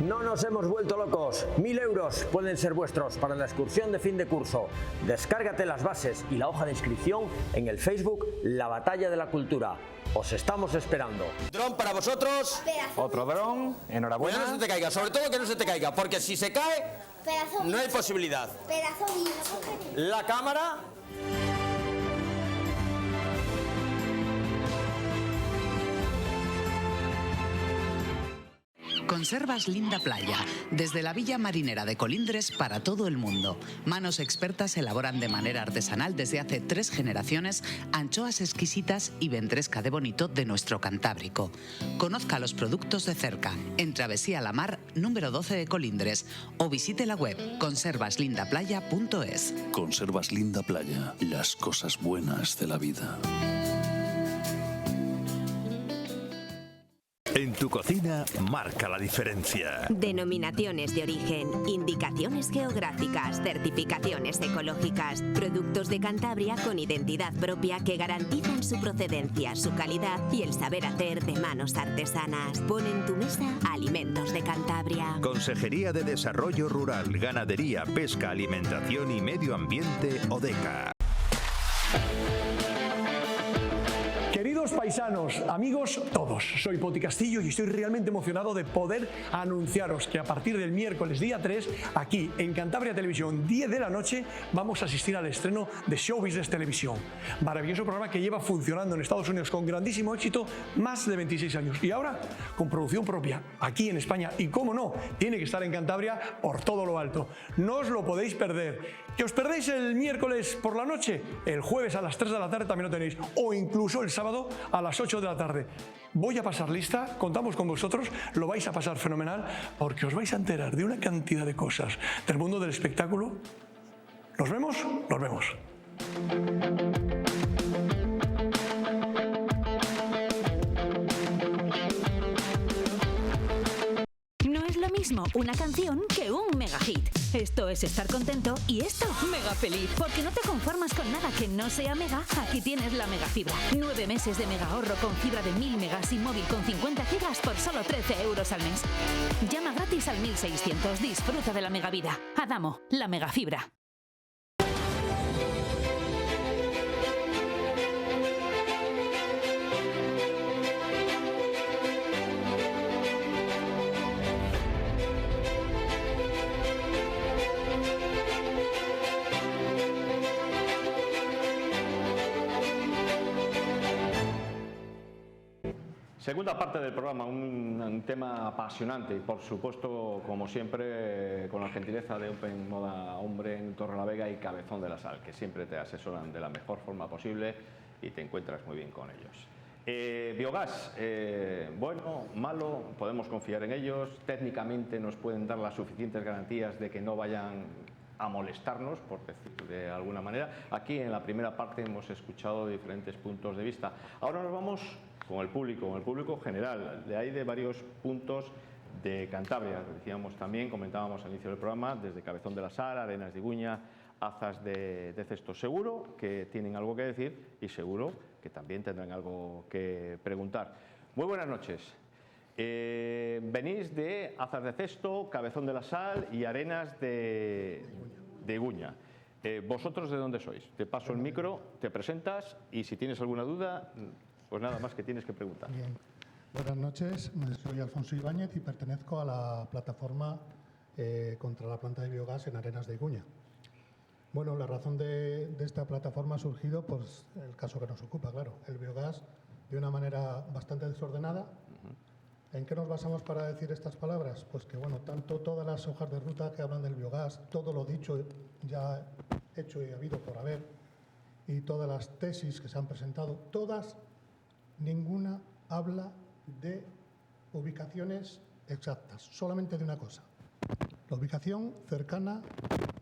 No nos hemos vuelto locos. 1000 euros pueden ser vuestros para la excursión de fin de curso. Descárgate las bases y la hoja de inscripción en el Facebook La Batalla de la Cultura. Os estamos esperando. Dron para vosotros. Otro dron. Enhorabuena. Que no se te caiga, sobre todo que no se te caiga, porque si se cae, no hay posibilidad. La cámara. Conservas Linda Playa, desde la Villa Marinera de Colindres para todo el mundo. Manos expertas elaboran de manera artesanal desde hace 3 generaciones anchoas exquisitas y ventresca de bonito de nuestro Cantábrico. Conozca los productos de cerca en Travesía La Mar, número 12 de Colindres, o visite la web conservaslindaplaya.es. Conservas Linda Playa, las cosas buenas de la vida. En tu cocina marca la diferencia. Denominaciones de origen, indicaciones geográficas, certificaciones ecológicas, productos de Cantabria con identidad propia que garantizan su procedencia, su calidad y el saber hacer de manos artesanas. Pon en tu mesa alimentos de Cantabria. Consejería de Desarrollo Rural, Ganadería, Pesca, Alimentación y Medio Ambiente, ODECA. Queridos paisanos, amigos todos, soy Poti Castillo y estoy realmente emocionado de poder anunciaros que a partir del miércoles día 3, aquí en Cantabria Televisión, 10 de la noche, vamos a asistir al estreno de Show Business Televisión. Maravilloso programa que lleva funcionando en Estados Unidos con grandísimo éxito más de 26 años y ahora con producción propia aquí en España y, cómo no, tiene que estar en Cantabria por todo lo alto. No os lo podéis perder. ¿Que os perdéis el miércoles por la noche? El jueves a las 3 de la tarde también lo tenéis, o incluso el sábado a las 8 de la tarde. Voy a pasar lista, contamos con vosotros, lo vais a pasar fenomenal porque os vais a enterar de una cantidad de cosas del mundo del espectáculo. ¿Nos vemos? Nos vemos. No es lo mismo una canción que un megahit. Esto es estar contento y esto, mega feliz. Porque no te conformas con nada que no sea mega, aquí tienes la megafibra. 9 meses de mega ahorro con fibra de 1000 megas y móvil con 50 gigas por solo 13 euros al mes. Llama gratis al 1600, disfruta de la megavida. Adamo, la megafibra. Segunda parte del programa, un tema apasionante y por supuesto, como siempre, con la gentileza de Open Moda Hombre en Torrelavega y Cabezón de la Sal, que siempre te asesoran de la mejor forma posible y te encuentras muy bien con ellos. Biogás, bueno, malo, podemos confiar en ellos, técnicamente nos pueden dar las suficientes garantías de que no vayan a molestarnos, por decirlo de alguna manera. Aquí en la primera parte hemos escuchado diferentes puntos de vista. Ahora nos vamos con el público general. Hay de varios puntos de Cantabria, decíamos también, comentábamos al inicio del programa, desde Cabezón de la Sal, Arenas de Iguña, Azas de Cesto. Seguro que tienen algo que decir y seguro que también tendrán algo que preguntar. Muy buenas noches. Venís de Azas de Cesto, Cabezón de la Sal y Arenas de Iguña. ¿Vosotros de dónde sois? Te paso el micro, te presentas y si tienes alguna duda, pues nada más que tienes que preguntar. Bien. Buenas noches, soy Alfonso Ibáñez y pertenezco a la plataforma contra la planta de biogás en Arenas de Iguña. Bueno, la razón de esta plataforma ha surgido por el caso que nos ocupa, claro, el biogás de una manera bastante desordenada. ¿En qué nos basamos para decir estas palabras? Pues que, bueno, tanto todas las hojas de ruta que hablan del biogás, todo lo dicho, ya hecho y habido por haber, y todas las tesis que se han presentado, todas, ninguna habla de ubicaciones exactas, solamente de una cosa, la ubicación cercana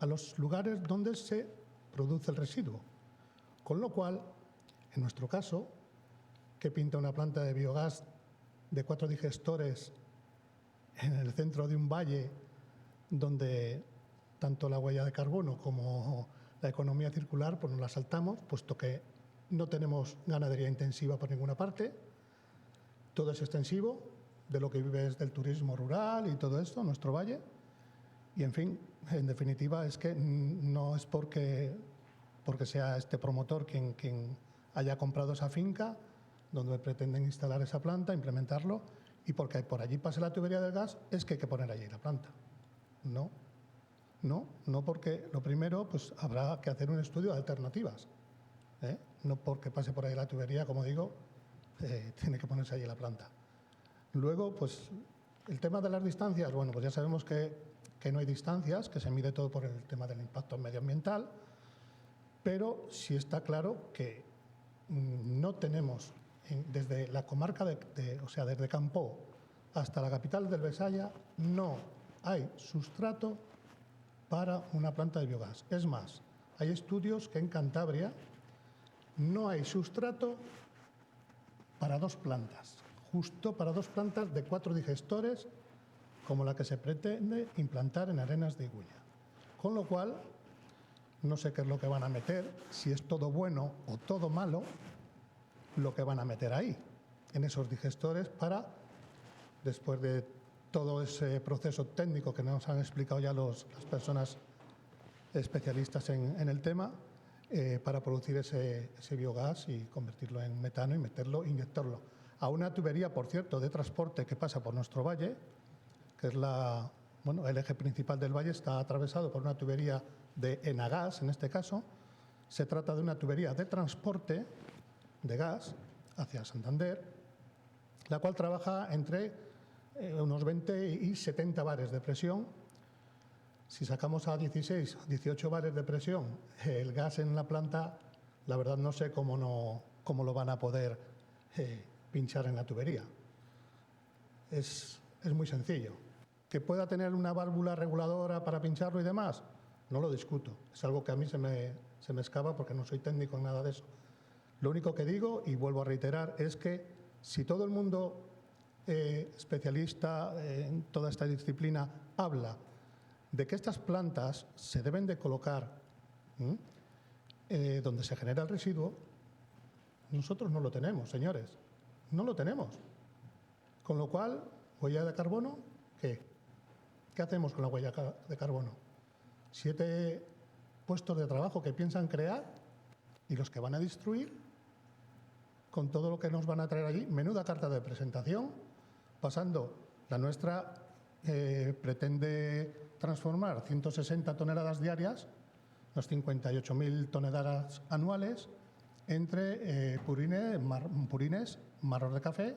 a los lugares donde se produce el residuo. Con lo cual, en nuestro caso, ¿qué pinta una planta de biogás de 4 digestores en el centro de un valle donde tanto la huella de carbono como la economía circular, pues nos la saltamos, puesto que no tenemos ganadería intensiva por ninguna parte, todo es extensivo, de lo que vive es del turismo rural y todo esto, nuestro valle, y en fin, en definitiva es que no es porque sea este promotor quien haya comprado esa finca donde pretenden instalar esa planta, implementarlo, y porque por allí pase la tubería del gas, es que hay que poner allí la planta. No, porque lo primero, pues habrá que hacer un estudio de alternativas. No porque pase por ahí la tubería, como digo, tiene que ponerse allí la planta. Luego, pues el tema de las distancias, bueno, pues ya sabemos que no hay distancias, que se mide todo por el tema del impacto medioambiental, pero sí está claro que no tenemos, desde la comarca o sea, desde Campoo hasta la capital del Besaya, no hay sustrato para una planta de biogás. Es más, hay estudios que en Cantabria no hay sustrato para 2 plantas, justo para 2 plantas de 4 digestores, como la que se pretende implantar en Arenas de Iguña. Con lo cual, no sé qué es lo que van a meter, si es todo bueno o todo malo, lo que van a meter ahí, en esos digestores, para, después de todo ese proceso técnico que nos han explicado ya las personas especialistas en el tema, para producir ese biogás y convertirlo en metano y inyectarlo a una tubería, por cierto, de transporte que pasa por nuestro valle, que es el eje principal del valle, está atravesado por una tubería de Enagas, en este caso. Se trata de una tubería de transporte de gas hacia Santander, la cual trabaja entre unos 20 y 70 bares de presión. Si sacamos a 16, 18 bares de presión el gas en la planta, la verdad no sé cómo lo van a poder pinchar en la tubería. Es muy sencillo. ¿Que pueda tener una válvula reguladora para pincharlo y demás? No lo discuto. Es algo que a mí se me escapa porque no soy técnico en nada de eso. Lo único que digo, y vuelvo a reiterar, es que si todo el mundo especialista en toda esta disciplina habla de que estas plantas se deben de colocar donde se genera el residuo, nosotros no lo tenemos, señores, no lo tenemos. Con lo cual, huella de carbono, ¿qué hacemos con la huella de carbono? 7 puestos de trabajo que piensan crear y los que van a destruir con todo lo que nos van a traer allí. Menuda carta de presentación, pasando la nuestra pretende transformar 160 toneladas diarias, unas 58.000 toneladas anuales, entre purines, marros de café,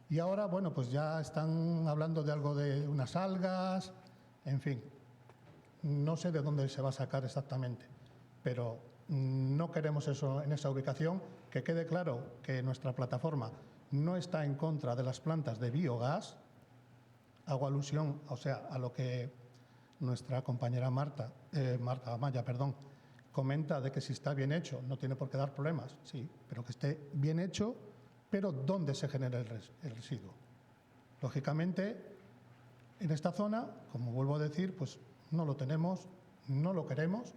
y ahora, bueno, pues ya están hablando de algo de unas algas, en fin, no sé de dónde se va a sacar exactamente, pero no queremos eso en esa ubicación. Que quede claro que nuestra plataforma no está en contra de las plantas de biogás. Hago alusión, o sea, a lo que nuestra compañera Marta Amaya, comenta de que si está bien hecho no tiene por qué dar problemas. Sí, pero que esté bien hecho, pero ¿dónde se genera el residuo? Lógicamente, en esta zona, como vuelvo a decir, pues no lo tenemos, no lo queremos.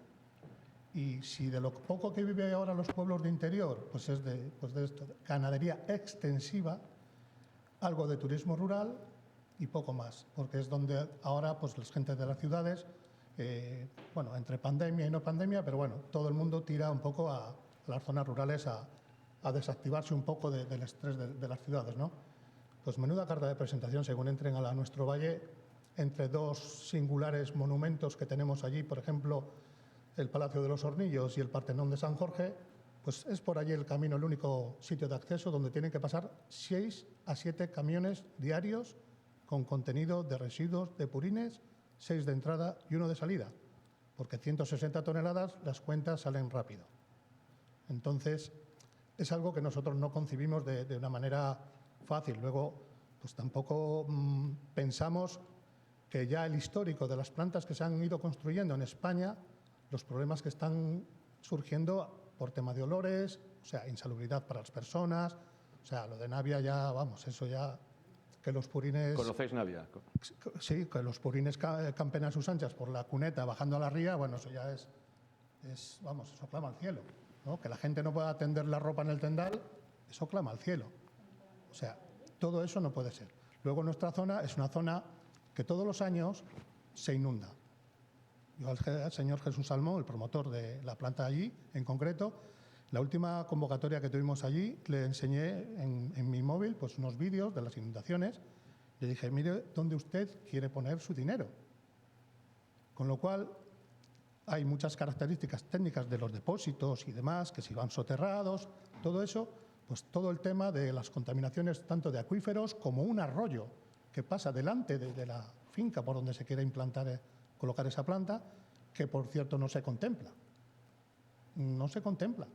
Y si de lo poco que vive ahora los pueblos de interior, pues es de esto, ganadería extensiva, algo de turismo rural y poco más, porque es donde ahora pues las gentes de las ciudades, entre pandemia y no pandemia, pero bueno, todo el mundo tira un poco a las zonas rurales a desactivarse un poco del estrés de las ciudades, ¿no? Pues menuda carta de presentación según entren a nuestro valle, entre 2 singulares monumentos que tenemos allí, por ejemplo, el Palacio de los Hornillos y el Partenón de San Jorge, pues es por allí el camino, el único sitio de acceso donde tienen que pasar 6 a 7 camiones diarios con contenido de residuos de purines, 6 de entrada y 1 de salida, porque 160 toneladas las cuentas salen rápido. Entonces, es algo que nosotros no concibimos de una manera fácil. Luego, pues tampoco pensamos que ya el histórico de las plantas que se han ido construyendo en España, los problemas que están surgiendo por tema de olores, o sea, insalubridad para las personas, o sea, lo de Navia ya, vamos, eso ya que los purines... ¿Conocéis Navia? Sí, que los purines campen a sus anchas por la cuneta bajando a la ría, bueno, eso ya es vamos, eso clama al cielo, ¿no? Que la gente no pueda tender la ropa en el tendal, eso clama al cielo. O sea, todo eso no puede ser. Luego nuestra zona es una zona que todos los años se inunda. Yo al señor Jesús Salmón, el promotor de la planta allí, en concreto, la última convocatoria que tuvimos allí, le enseñé en mi móvil pues unos vídeos de las inundaciones. Le dije, mire dónde usted quiere poner su dinero. Con lo cual, hay muchas características técnicas de los depósitos y demás, que si van soterrados, todo eso, pues todo el tema de las contaminaciones tanto de acuíferos como un arroyo que pasa delante de la finca por donde se quiere colocar esa planta, que por cierto no se contempla. No se contempla.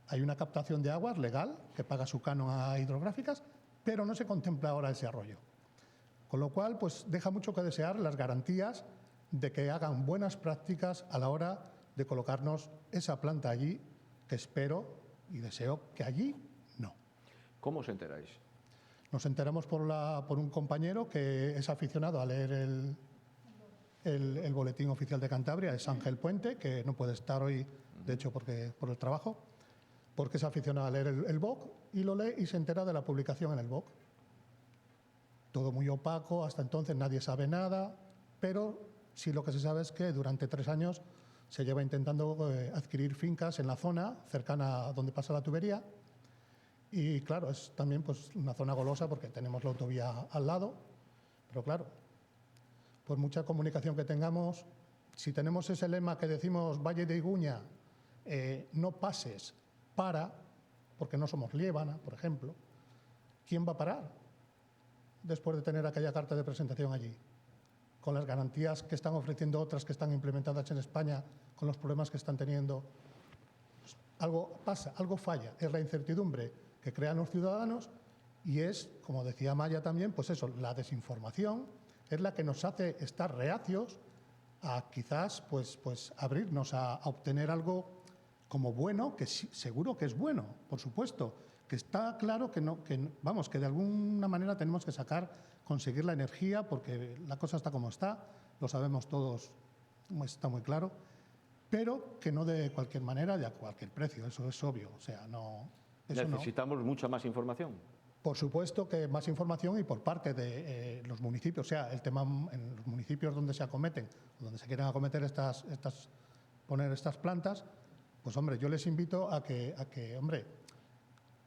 Hay una captación de aguas legal que paga su canon a hidrográficas, pero no se contempla ahora ese arroyo. Con lo cual, pues deja mucho que desear las garantías de que hagan buenas prácticas a la hora de colocarnos esa planta allí, que espero y deseo que allí no. ¿Cómo os enteráis? Nos enteramos por un compañero que es aficionado a leer el boletín oficial de Cantabria, es Ángel Puente, que no puede estar hoy, de hecho, por el trabajo, porque es aficionado a leer el BOC y lo lee y se entera de la publicación en el BOC. Todo muy opaco, hasta entonces nadie sabe nada, pero sí lo que se sabe es que durante 3 años se lleva intentando adquirir fincas en la zona cercana a donde pasa la tubería y claro, es también pues una zona golosa porque tenemos la autovía al lado, pero claro, por mucha comunicación que tengamos, si tenemos ese lema que decimos Valle de Iguña, no pases, para, porque no somos Liébana, por ejemplo, ¿quién va a parar después de tener aquella carta de presentación allí? Con las garantías que están ofreciendo otras que están implementadas en España, con los problemas que están teniendo. Pues algo pasa, algo falla. Es la incertidumbre que crean los ciudadanos y es, como decía Maya también, pues eso, la desinformación es la que nos hace estar reacios a quizás pues abrirnos a obtener algo como bueno, que sí, seguro que es bueno, por supuesto, que está claro que de alguna manera tenemos que conseguir la energía porque la cosa está como está, lo sabemos todos, está muy claro, pero que no de cualquier manera, de a cualquier precio, eso es obvio, o sea, no... ¿Necesitamos mucha más información? Por supuesto que más información y por parte de los municipios, o sea, el tema en los municipios donde se acometen, donde se quieren acometer poner estas plantas, pues hombre, yo les invito a que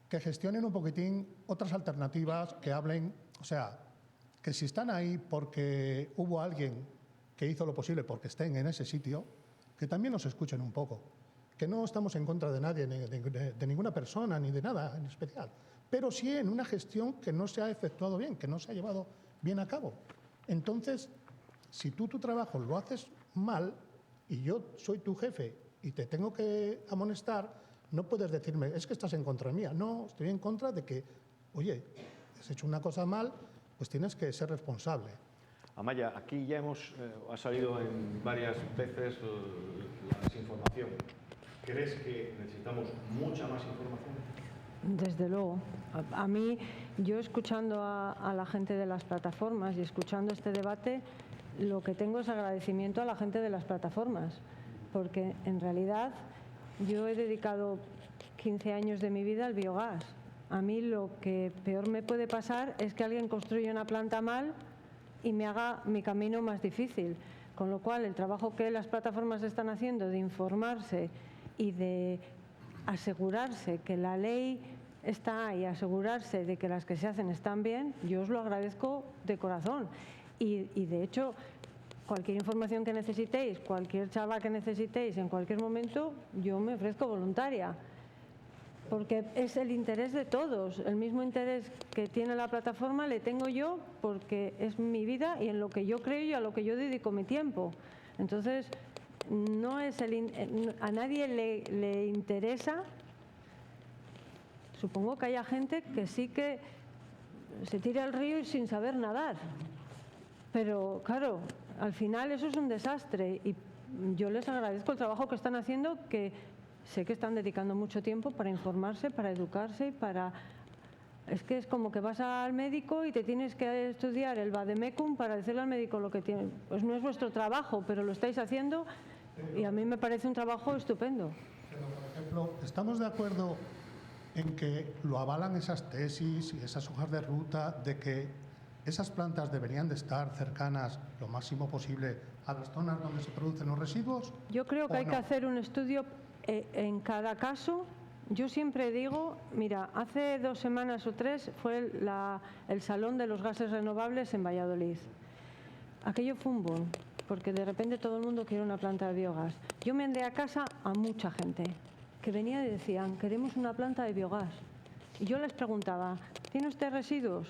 gestionen un poquitín otras alternativas, que hablen, o sea, que si están ahí porque hubo alguien que hizo lo posible porque estén en ese sitio, que también los escuchen un poco, que no estamos en contra de nadie, ni de ninguna persona, ni de nada en especial, pero sí en una gestión que no se ha efectuado bien, que no se ha llevado bien a cabo. Entonces, si tú tu trabajo lo haces mal y yo soy tu jefe y te tengo que amonestar, no puedes decirme, es que estás en contra mía. No, estoy en contra de que, oye, has hecho una cosa mal, pues tienes que ser responsable. Amaya, aquí ya ha salido en varias veces la desinformación. ¿Crees que necesitamos mucha más información? Desde luego. A mí, yo escuchando a la gente de las plataformas y escuchando este debate, lo que tengo es agradecimiento a la gente de las plataformas, porque en realidad yo he dedicado 15 años de mi vida al biogás. A mí lo que peor me puede pasar es que alguien construya una planta mal y me haga mi camino más difícil. Con lo cual, el trabajo que las plataformas están haciendo de informarse y de asegurarse que la ley está ahí, asegurarse de que las que se hacen están bien, yo os lo agradezco de corazón. Y de hecho, cualquier información que necesitéis, cualquier charla que necesitéis en cualquier momento, yo me ofrezco voluntaria. Porque es el interés de todos, el mismo interés que tiene la plataforma le tengo yo porque es mi vida y en lo que yo creo y a lo que yo dedico mi tiempo. Entonces, no es a nadie le interesa. Supongo que haya gente que sí que se tira al río sin saber nadar. Pero claro, al final eso es un desastre y yo les agradezco el trabajo que están haciendo, que sé que están dedicando mucho tiempo para informarse, para educarse y para Es que es como que vas al médico y te tienes que estudiar el vademecum para decirle al médico lo que tiene. Pues no es vuestro trabajo, pero lo estáis haciendo y a mí me parece un trabajo estupendo. Pero, por ejemplo, ¿estamos de acuerdo en que lo avalan esas tesis y esas hojas de ruta de que esas plantas deberían de estar cercanas lo máximo posible a las zonas donde se producen los residuos? Yo creo que hay que hacer un estudio en cada caso. Yo siempre digo, mira, hace 2 semanas o 3 fue el Salón de los Gases Renovables en Valladolid. Aquello fue un boom, porque de repente todo el mundo quiere una planta de biogás. Yo mandé a casa a mucha gente que venía y decían, queremos una planta de biogás. Y yo les preguntaba, ¿tiene usted residuos?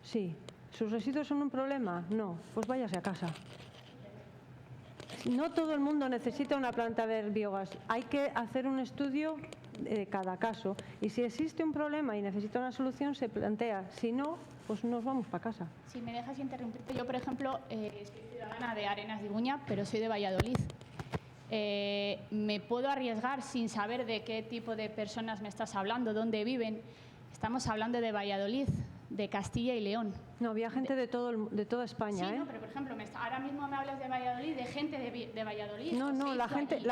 Sí. ¿Sus residuos son un problema? No. Pues váyase a casa. No todo el mundo necesita una planta de biogás. Hay que hacer un estudio de cada caso. Y si existe un problema y necesita una solución, se plantea. Si no, pues nos vamos para casa. Si me dejas interrumpirte, yo, por ejemplo, soy ciudadana de Arenas de Iguña, pero soy de Valladolid. ¿Me puedo arriesgar sin saber de qué tipo de personas me estás hablando, dónde viven? Estamos hablando de Valladolid, de Castilla y León. No, había gente de toda España. Sí, no, pero por ejemplo, ahora mismo me hablas de Valladolid, de gente de Valladolid. No, la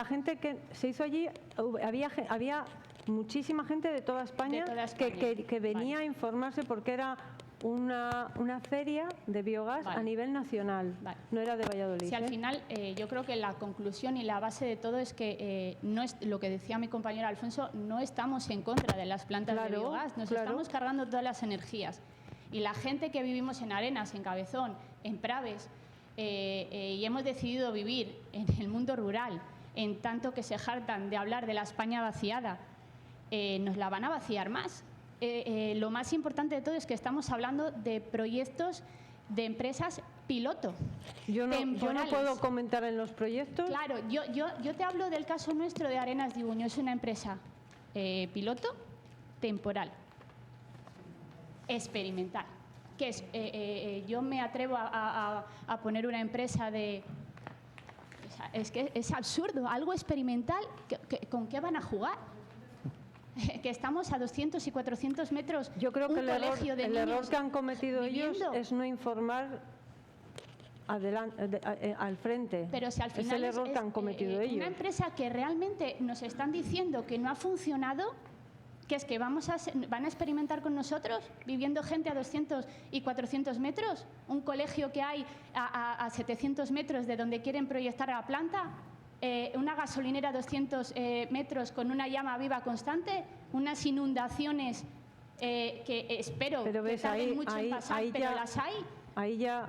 gente que se hizo allí, había muchísima gente de toda España, que venía a informarse porque era una feria de biogás a nivel nacional, no era de Valladolid. Sí, al final yo creo que la conclusión y la base de todo es que no es lo que decía mi compañero Alfonso, no estamos en contra de las plantas de biogás, nos estamos cargando todas las energías. Y la gente que vivimos en Arenas, en Cabezón, en Praves, y hemos decidido vivir en el mundo rural, en tanto que se jartan de hablar de la España vaciada, nos la van a vaciar más. Lo más importante de todo es que estamos hablando de proyectos de empresas piloto. Yo no puedo comentar en los proyectos. Claro, yo te hablo del caso nuestro de Arenas de Iguña. Es una empresa piloto temporal, experimental. Que es, yo me atrevo a poner una empresa de... Es que es absurdo, algo experimental, ¿con qué van a jugar? Que estamos a 200 y 400 metros. Yo creo que el error que han cometido ellos es no informar al frente. Pero si al final es el error que han cometido ellos. Una empresa que realmente nos están diciendo que no ha funcionado, que es que van a experimentar con nosotros, viviendo gente a 200 y 400 metros, un colegio que hay a 700 metros de donde quieren proyectar la planta. Una gasolinera a 200 metros con una llama viva constante, unas inundaciones que espero que tarden mucho en pasar, pero las hay. Ahí ya,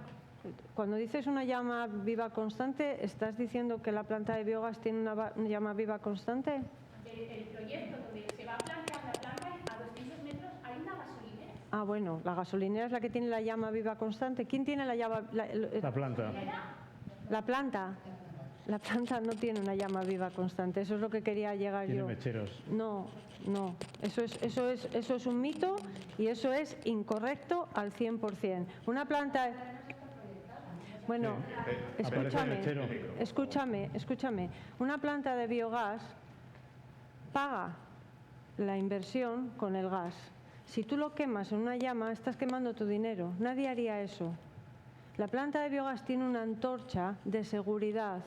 cuando dices una llama viva constante, ¿estás diciendo que la planta de biogás tiene una llama viva constante? El proyecto donde se va a plantear la planta, a 200 metros hay una gasolinera. Ah, bueno, la gasolinera es la que tiene la llama viva constante. ¿Quién tiene la llama? La planta. La planta. La planta no tiene una llama viva constante, eso es lo que quería llegar yo. Tiene mecheros. No, eso es un mito y eso es incorrecto al 100%. Una planta... Bueno, escúchame. Una planta de biogás paga la inversión con el gas. Si tú lo quemas en una llama, estás quemando tu dinero. Nadie haría eso. La planta de biogás tiene una antorcha de seguridad,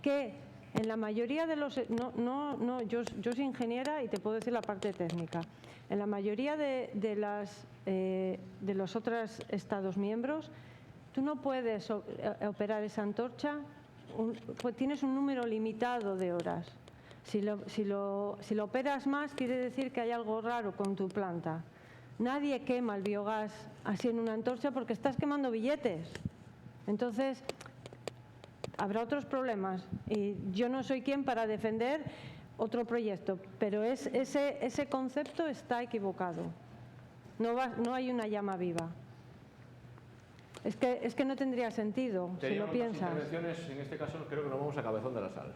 que en la mayoría de los... yo soy ingeniera y te puedo decir la parte técnica. En la mayoría de los otros Estados miembros, tú no puedes operar esa antorcha, pues tienes un número limitado de horas. Si lo operas más, quiere decir que hay algo raro con tu planta. Nadie quema el biogás así en una antorcha porque estás quemando billetes. Entonces, habrá otros problemas y yo no soy quien para defender otro proyecto, pero ese concepto está equivocado. No hay una llama viva. Es que no tendría sentido si lo piensas. Intervenciones, en este caso creo que nos vamos a Cabezón de la Sal.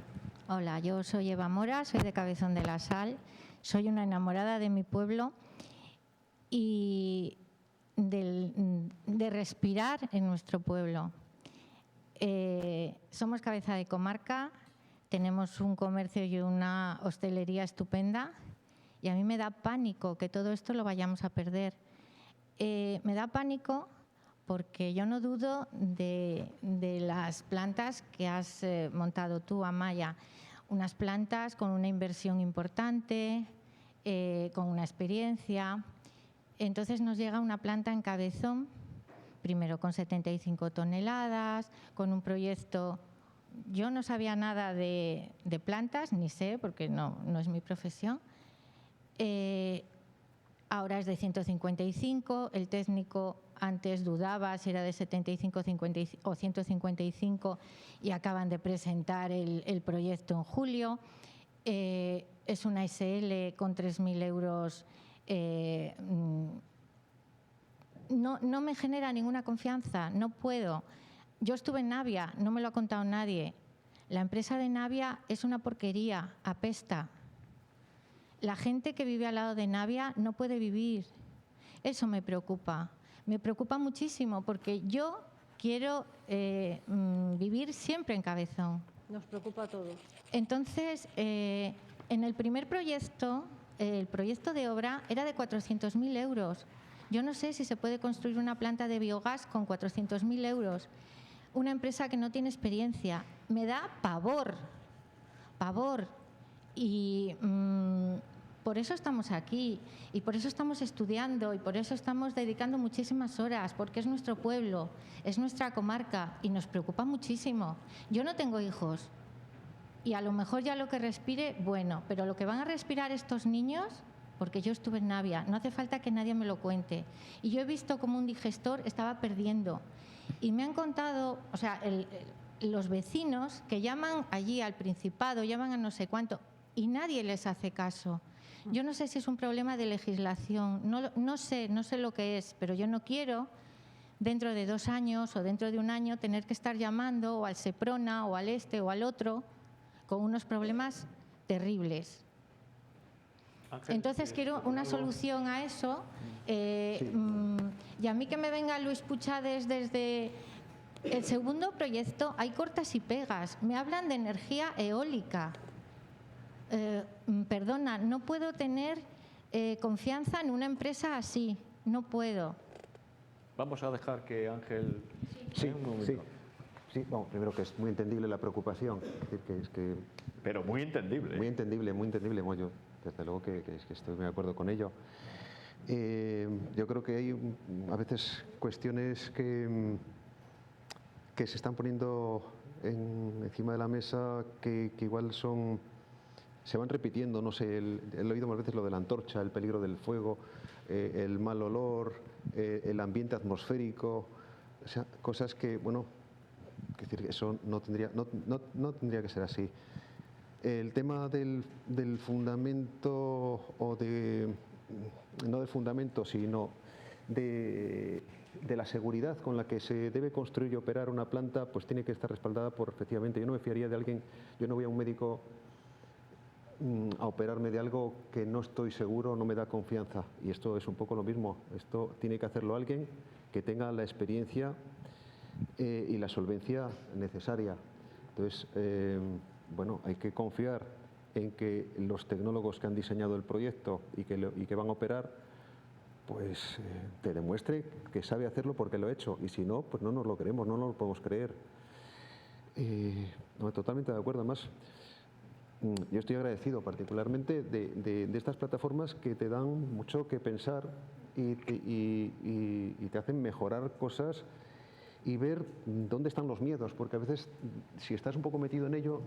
Hola, yo soy Eva Mora, soy de Cabezón de la Sal, soy una enamorada de mi pueblo y de respirar en nuestro pueblo. Somos cabeza de comarca, tenemos un comercio y una hostelería estupenda Y a mí me da pánico que todo esto lo vayamos a perder. Me da pánico porque yo no dudo de las plantas que has montado tú, Amaya. Unas plantas con una inversión importante, con una experiencia. Entonces nos llega una planta en Cabezón, primero con 75 toneladas, con un proyecto. Yo no sabía nada de plantas, ni sé, porque no es mi profesión. Ahora es de 155, el técnico antes dudaba si era de 75 o 155 y acaban de presentar el proyecto en julio. Es una SL con 3.000 euros. No me genera ninguna confianza, no puedo. Yo estuve en Navia, no me lo ha contado nadie. La empresa de Navia es una porquería, apesta. La gente que vive al lado de Navia no puede vivir. Eso me preocupa. Me preocupa muchísimo porque yo quiero vivir siempre en Cabezón. Nos preocupa a todos. Entonces, en el primer proyecto, el proyecto de obra era de 400.000 euros. Yo no sé si se puede construir una planta de biogás con 400.000 euros. Una empresa que no tiene experiencia. Me da pavor. Y por eso estamos aquí, y por eso estamos estudiando, y por eso estamos dedicando muchísimas horas, porque es nuestro pueblo, es nuestra comarca, y nos preocupa muchísimo. Yo no tengo hijos, y a lo mejor ya lo que respire, bueno, pero lo que van a respirar estos niños, porque yo estuve en Navia, no hace falta que nadie me lo cuente. Y yo he visto cómo un digestor estaba perdiendo. Y me han contado, o sea, los vecinos que llaman allí al Principado, llaman a no sé cuánto, y nadie les hace caso. Yo no sé si es un problema de legislación, no sé lo que es, pero yo no quiero, dentro de 2 años o dentro de 1 año, tener que estar llamando o al Seprona o al este o al otro con unos problemas terribles. Entonces quiero una solución a eso. Y a mí que me venga Luis Puchades desde el segundo proyecto, hay cortas y pegas. Me hablan de energía eólica. Perdona, no puedo tener confianza en una empresa así, no puedo. Vamos a dejar que Ángel... Sí, bueno, primero que es muy entendible la preocupación. Es que pero muy entendible. Muy entendible. Bueno, yo desde luego que estoy muy de acuerdo con ello. Yo creo que hay a veces cuestiones que se están poniendo encima de la mesa que igual se van repitiendo, no sé, he oído más veces lo de la antorcha, el peligro del fuego, el mal olor, el ambiente atmosférico, o sea, cosas que, bueno, es decir, eso no tendría que ser así. El tema del fundamento, no del fundamento, sino de la seguridad con la que se debe construir y operar una planta, pues tiene que estar respaldada por, efectivamente, yo no me fiaría de alguien, yo no voy a un médico a operarme de algo que no estoy seguro, no me da confianza. Y esto es un poco lo mismo. Esto tiene que hacerlo alguien que tenga la experiencia y la solvencia necesaria. Entonces, bueno, hay que confiar en que los tecnólogos que han diseñado el proyecto y que van a operar, pues te demuestre que sabe hacerlo porque lo ha hecho. Y si no, pues no nos lo creemos, no nos lo podemos creer. No, totalmente de acuerdo. Además, yo estoy agradecido particularmente de estas plataformas que te dan mucho que pensar y te hacen mejorar cosas y ver dónde están los miedos, porque a veces si estás un poco metido en ello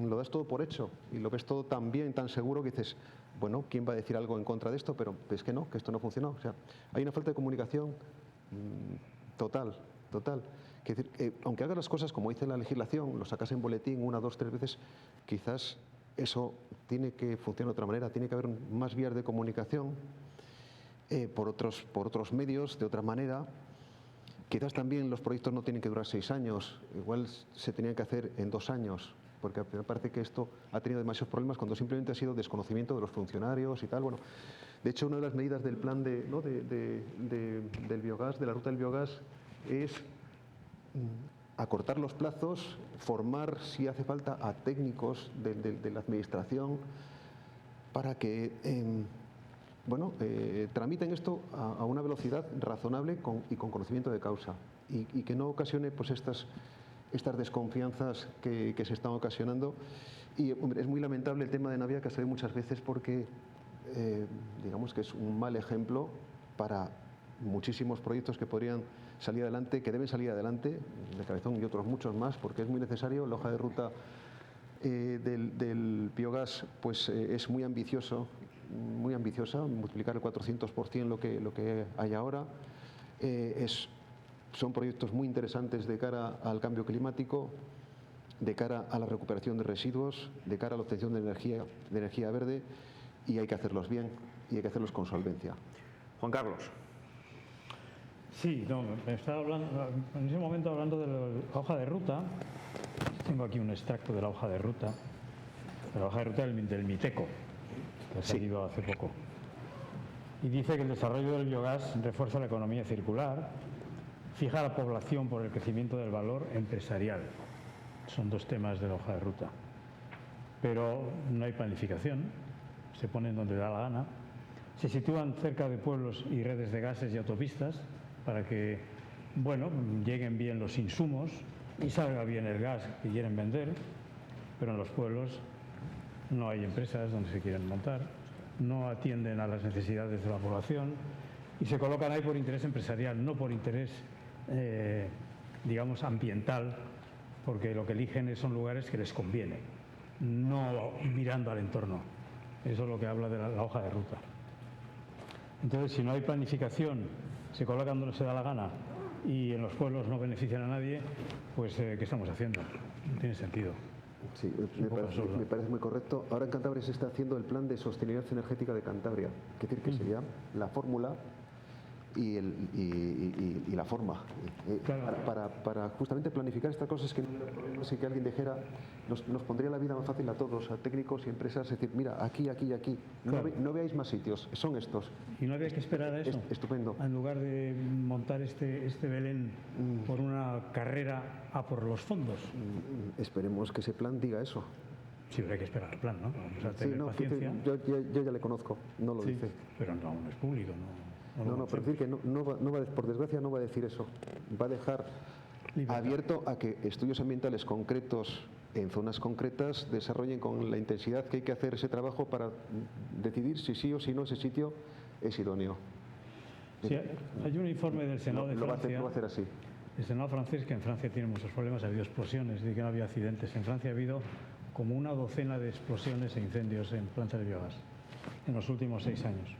lo das todo por hecho y lo ves todo tan bien, tan seguro que dices, bueno, ¿quién va a decir algo en contra de esto? Pero es que no, que esto no funcionó. O sea, hay una falta de comunicación total. Es decir, aunque hagas las cosas como dice la legislación, lo sacas en boletín 1, 2, 3 veces, quizás eso tiene que funcionar de otra manera, tiene que haber más vías de comunicación por otros medios, de otra manera. Quizás también los proyectos no tienen que durar 6 años, igual se tenían que hacer en 2 años, porque me parece que esto ha tenido demasiados problemas cuando simplemente ha sido desconocimiento de los funcionarios y tal. Bueno, de hecho, una de las medidas del plan del biogás, de la ruta del biogás, es acortar los plazos, formar, si hace falta, a técnicos de la administración, para que tramiten esto a una velocidad razonable y con conocimiento de causa, y que no ocasione pues estas desconfianzas que se están ocasionando. Y hombre, es muy lamentable el tema de Navia, que ha salido muchas veces, porque digamos que es un mal ejemplo para muchísimos proyectos que podrían salir adelante, que deben salir adelante, de Cabezón y otros muchos más, porque es muy necesario. La hoja de ruta del biogás pues es muy ambiciosa, multiplicar el 400% lo que hay ahora. Son proyectos muy interesantes de cara al cambio climático, de cara a la recuperación de residuos, de cara a la obtención de energía verde, y hay que hacerlos bien y hay que hacerlos con solvencia. Juan Carlos. Sí, me estaba hablando, en ese momento hablando de la hoja de ruta. Tengo aquí un extracto de la hoja de ruta, del Miteco, que ha salido hace poco. Y dice que el desarrollo del biogás refuerza la economía circular, fija la población por el crecimiento del valor empresarial. Son dos temas de la hoja de ruta. Pero no hay planificación, se ponen donde da la gana. Se sitúan cerca de pueblos y redes de gases y autopistas para que, lleguen bien los insumos y salga bien el gas que quieren vender, pero en los pueblos no hay empresas donde se quieren montar, no atienden a las necesidades de la población y se colocan ahí por interés empresarial, no por interés, ambiental, porque lo que eligen son lugares que les conviene, no mirando al entorno. Eso es lo que habla de la hoja de ruta. Entonces, si no hay planificación, se colocan donde se da la gana y en los pueblos no benefician a nadie, pues ¿qué estamos haciendo? No tiene sentido. Sí, me parece muy correcto. Ahora en Cantabria se está haciendo el plan de sostenibilidad energética de Cantabria, es decir, que sería la fórmula y la forma para justamente planificar estas cosas, que no hubiera problemas y que alguien dijera, nos pondría la vida más fácil a todos, a técnicos y empresas, es decir, mira, aquí, aquí y aquí, no veáis más sitios, son estos. Y no había que esperar a eso. Estupendo. En lugar de montar este Belén por una carrera a por los fondos. Esperemos que ese plan diga eso. Sí, pero hay que esperar al plan, ¿no? Vamos a tener paciencia. Yo ya le conozco, no lo dice. Pero no es público, ¿no? Pero decir que por desgracia no va a decir eso. Va a dejar abierto a que estudios ambientales concretos en zonas concretas desarrollen con la intensidad que hay que hacer ese trabajo para decidir si sí o si no ese sitio es idóneo. Sí, hay un informe del Senado de Francia. Lo va a hacer así. El Senado francés, que en Francia tiene muchos problemas, ha habido explosiones, y que no había accidentes. En Francia ha habido como una docena de explosiones e incendios en plantas de biogás en los últimos 6 años.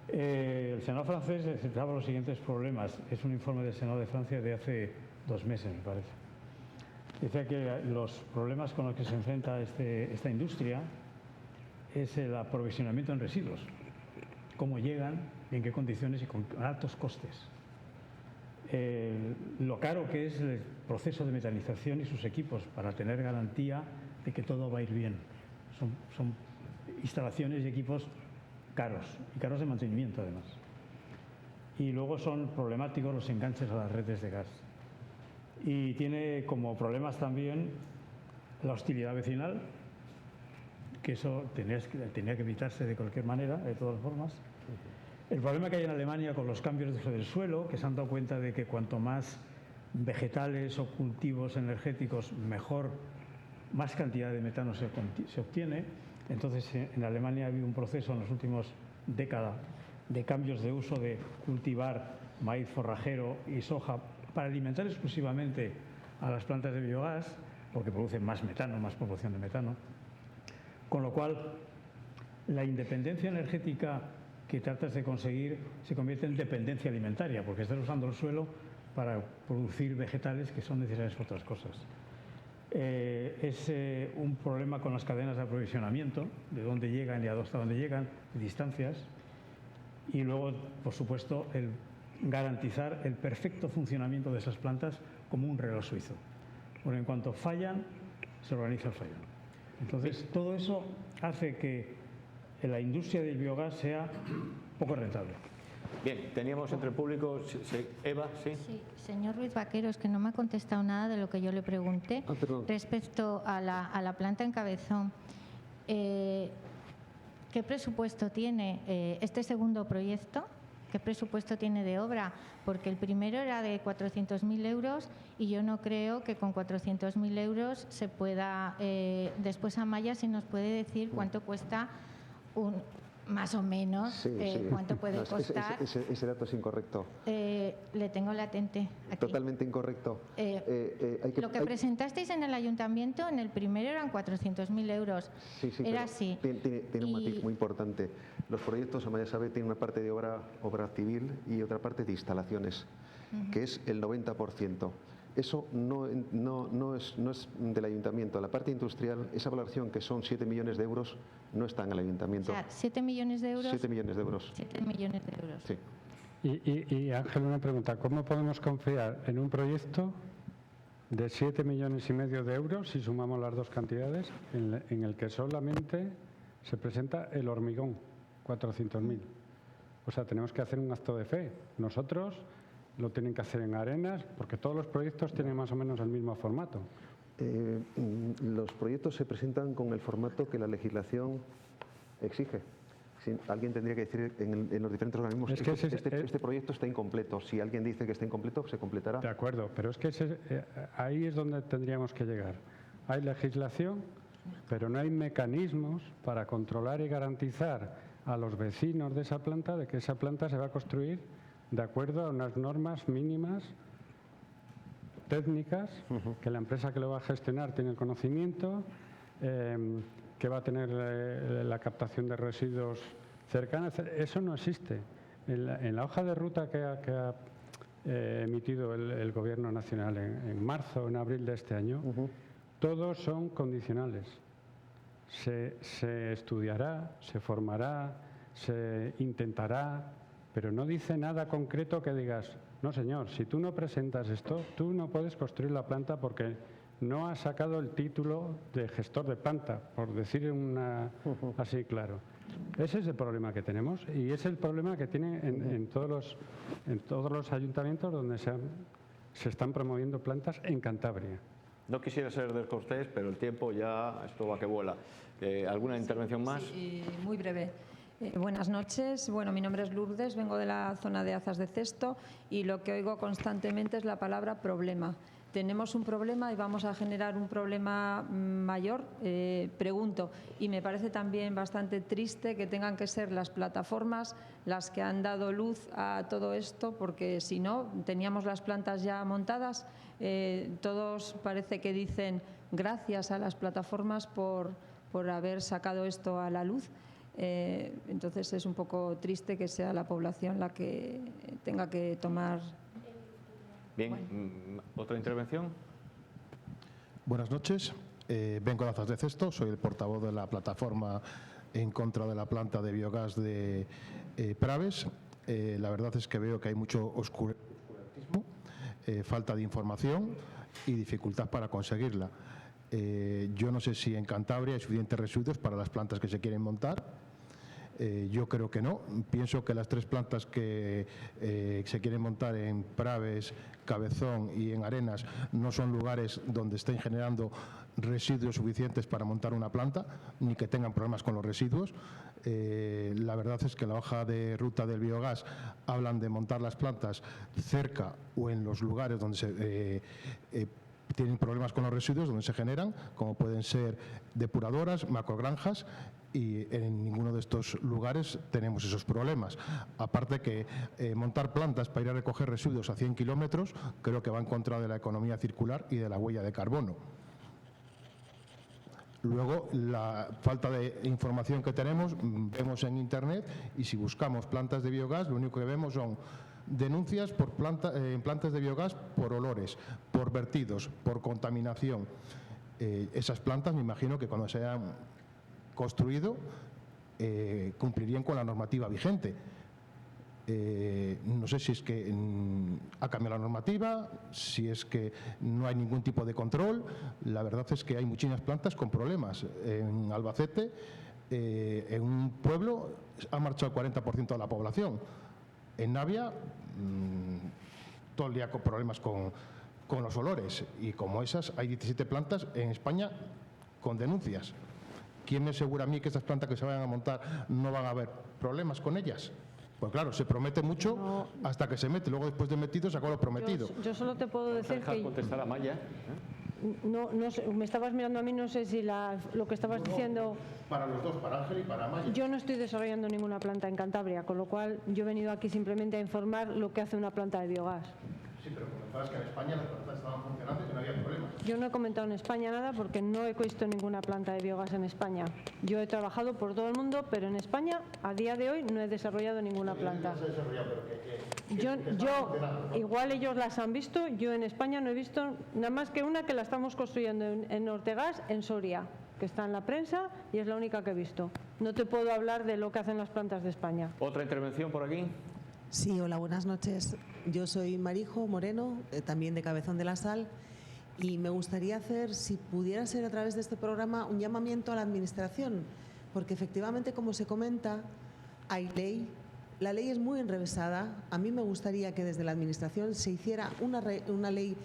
El Senado francés citaba los siguientes problemas. Es un informe del Senado de Francia de hace 2 meses, me parece. Decía que los problemas con los que se enfrenta esta industria es el aprovisionamiento en residuos. Cómo llegan, en qué condiciones y con altos costes. Lo caro que es el proceso de metanización y sus equipos para tener garantía de que todo va a ir bien. Son instalaciones y equipos caros, y caros de mantenimiento además. Y luego son problemáticos los enganches a las redes de gas. Y tiene como problemas también la hostilidad vecinal, que eso tenía que evitarse de cualquier manera, de todas formas. El problema que hay en Alemania con los cambios de uso del suelo, que se han dado cuenta de que cuanto más vegetales o cultivos energéticos, mejor, más cantidad de metano se obtiene. Entonces, en Alemania ha habido un proceso en las últimas décadas de cambios de uso, de cultivar maíz forrajero y soja para alimentar exclusivamente a las plantas de biogás, porque producen más metano, más proporción de metano. Con lo cual, la independencia energética que tratas de conseguir se convierte en dependencia alimentaria, porque estás usando el suelo para producir vegetales que son necesarios para otras cosas. Es un problema con las cadenas de aprovisionamiento, de dónde llegan y hasta dónde llegan, distancias, y luego, por supuesto, el garantizar el perfecto funcionamiento de esas plantas como un reloj suizo. Porque en cuanto fallan, se organiza el fallo. Entonces, todo eso hace que la industria del biogás sea poco rentable. Bien, teníamos entre el público, Eva, ¿sí? Sí, señor Ruiz Vaqueros, que no me ha contestado nada de lo que yo le pregunté respecto a la planta en Cabezón. ¿qué presupuesto tiene este segundo proyecto? ¿Qué presupuesto tiene de obra? Porque el primero era de 400.000 euros y yo no creo que con 400.000 euros se pueda... después Amaya si nos puede decir cuánto cuesta más o menos, cuánto puede costar. Ese dato es incorrecto. Le tengo latente aquí. Totalmente incorrecto. Lo que presentasteis en el ayuntamiento, en el primero eran 400.000 euros. Sí, era así. Tiene un matiz muy importante. Los proyectos, Amaya sabe, tienen una parte de obra civil y otra parte de instalaciones, que es el 90%. Eso no es del ayuntamiento. La parte industrial, esa valoración que son 7 millones de euros, no está en el ayuntamiento. O sea, 7 millones de euros. 7 millones de euros. 7 millones de euros. Sí. Y Ángel, una pregunta. ¿Cómo podemos confiar en un proyecto de 7,5 millones de euros, si sumamos las dos cantidades, en el que solamente se presenta el hormigón, 400.000? O sea, tenemos que hacer un acto de fe. Nosotros... lo tienen que hacer en Arenas, porque todos los proyectos tienen más o menos el mismo formato. Los proyectos se presentan con el formato que la legislación exige. Alguien tendría que decir en los diferentes organismos que este proyecto está incompleto. Si alguien dice que está incompleto, se completará. De acuerdo, pero es que ahí es donde tendríamos que llegar. Hay legislación, pero no hay mecanismos para controlar y garantizar a los vecinos de esa planta de que esa planta se va a construir de acuerdo a unas normas mínimas técnicas, que la empresa que lo va a gestionar tiene el conocimiento, que va a tener la captación de residuos cercana. Eso no existe. En la hoja de ruta que ha emitido el Gobierno Nacional en marzo o en abril de este año, todos son condicionales. Se estudiará, se formará, se intentará, pero no dice nada concreto que digas, no señor, si tú no presentas esto, tú no puedes construir la planta porque no has sacado el título de gestor de planta, por decir así claro. Ese es el problema que tenemos y es el problema que tiene en todos los ayuntamientos donde se están promoviendo plantas en Cantabria. No quisiera ser descortés, pero el tiempo ya, esto va que vuela. ¿Alguna intervención más? Sí, muy breve. Buenas noches. Bueno, mi nombre es Lourdes, vengo de la zona de Azas de Cesto y lo que oigo constantemente es la palabra problema. Tenemos un problema y vamos a generar un problema mayor, pregunto, y me parece también bastante triste que tengan que ser las plataformas las que han dado luz a todo esto, porque si no, teníamos las plantas ya montadas. Todos parece que dicen gracias a las plataformas por haber sacado esto a la luz. Entonces es un poco triste que sea la población la que tenga que tomar. Bien, ¿otra intervención? Buenas noches, vengo de Azas de Cesto, soy el portavoz de la plataforma en contra de la planta de biogás de Praves. La verdad es que veo que hay mucho oscurantismo, falta de información y dificultad para conseguirla. Yo no sé si en Cantabria hay suficientes residuos para las plantas que se quieren montar. Yo creo que no. Pienso que las 3 plantas que se quieren montar en Praves, Cabezón y en Arenas no son lugares donde estén generando residuos suficientes para montar una planta, ni que tengan problemas con los residuos. La verdad es que la hoja de ruta del biogás hablan de montar las plantas cerca o en los lugares donde tienen problemas con los residuos, donde se generan, como pueden ser depuradoras, macrogranjas, y en ninguno de estos lugares tenemos esos problemas. Aparte que montar plantas para ir a recoger residuos a 100 kilómetros creo que va en contra de la economía circular y de la huella de carbono. Luego, la falta de información que tenemos, vemos en Internet, y si buscamos plantas de biogás, lo único que vemos son denuncias por en plantas de biogás por olores, por vertidos, por contaminación. Esas plantas, me imagino que cuando se hayan construido cumplirían con la normativa vigente. No sé si es que ha cambiado la normativa, si es que no hay ningún tipo de control. La verdad es que hay muchísimas plantas con problemas. En Albacete, en un pueblo, ha marchado el 40% de la población. En Navia, todo el día con problemas con los olores, y como esas hay 17 plantas en España con denuncias. ¿quién me asegura a mí que estas plantas que se vayan a montar no van a haber problemas con ellas? Pues claro, se promete mucho hasta que se mete, luego después de metido se acaba lo prometido. Yo solo te puedo decir dejar que... contestar a Maya. No sé, me estabas mirando a mí, no sé si lo que estabas diciendo... Para los dos, para Ángel y para Maya. Yo no estoy desarrollando ninguna planta en Cantabria, con lo cual yo he venido aquí simplemente a informar lo que hace una planta de biogás. Sí, pero comentabas que en España las plantas estaban funcionando y que no había problemas. Yo no he comentado en España nada porque no he visto ninguna planta de biogás en España. Yo he trabajado por todo el mundo, pero en España, a día de hoy, no he desarrollado ninguna planta. Igual ellos las han visto, yo en España no he visto nada más que una que la estamos construyendo en Ortegás, en Soria, que está en la prensa y es la única que he visto. No te puedo hablar de lo que hacen las plantas de España. ¿Otra intervención por aquí? Sí, hola, buenas noches. Yo soy Marijo Moreno, también de Cabezón de la Sal, y me gustaría hacer, si pudiera ser a través de este programa, un llamamiento a la Administración, porque efectivamente, como se comenta, hay ley, la ley es muy enrevesada. A mí me gustaría que desde la Administración se hiciera una ley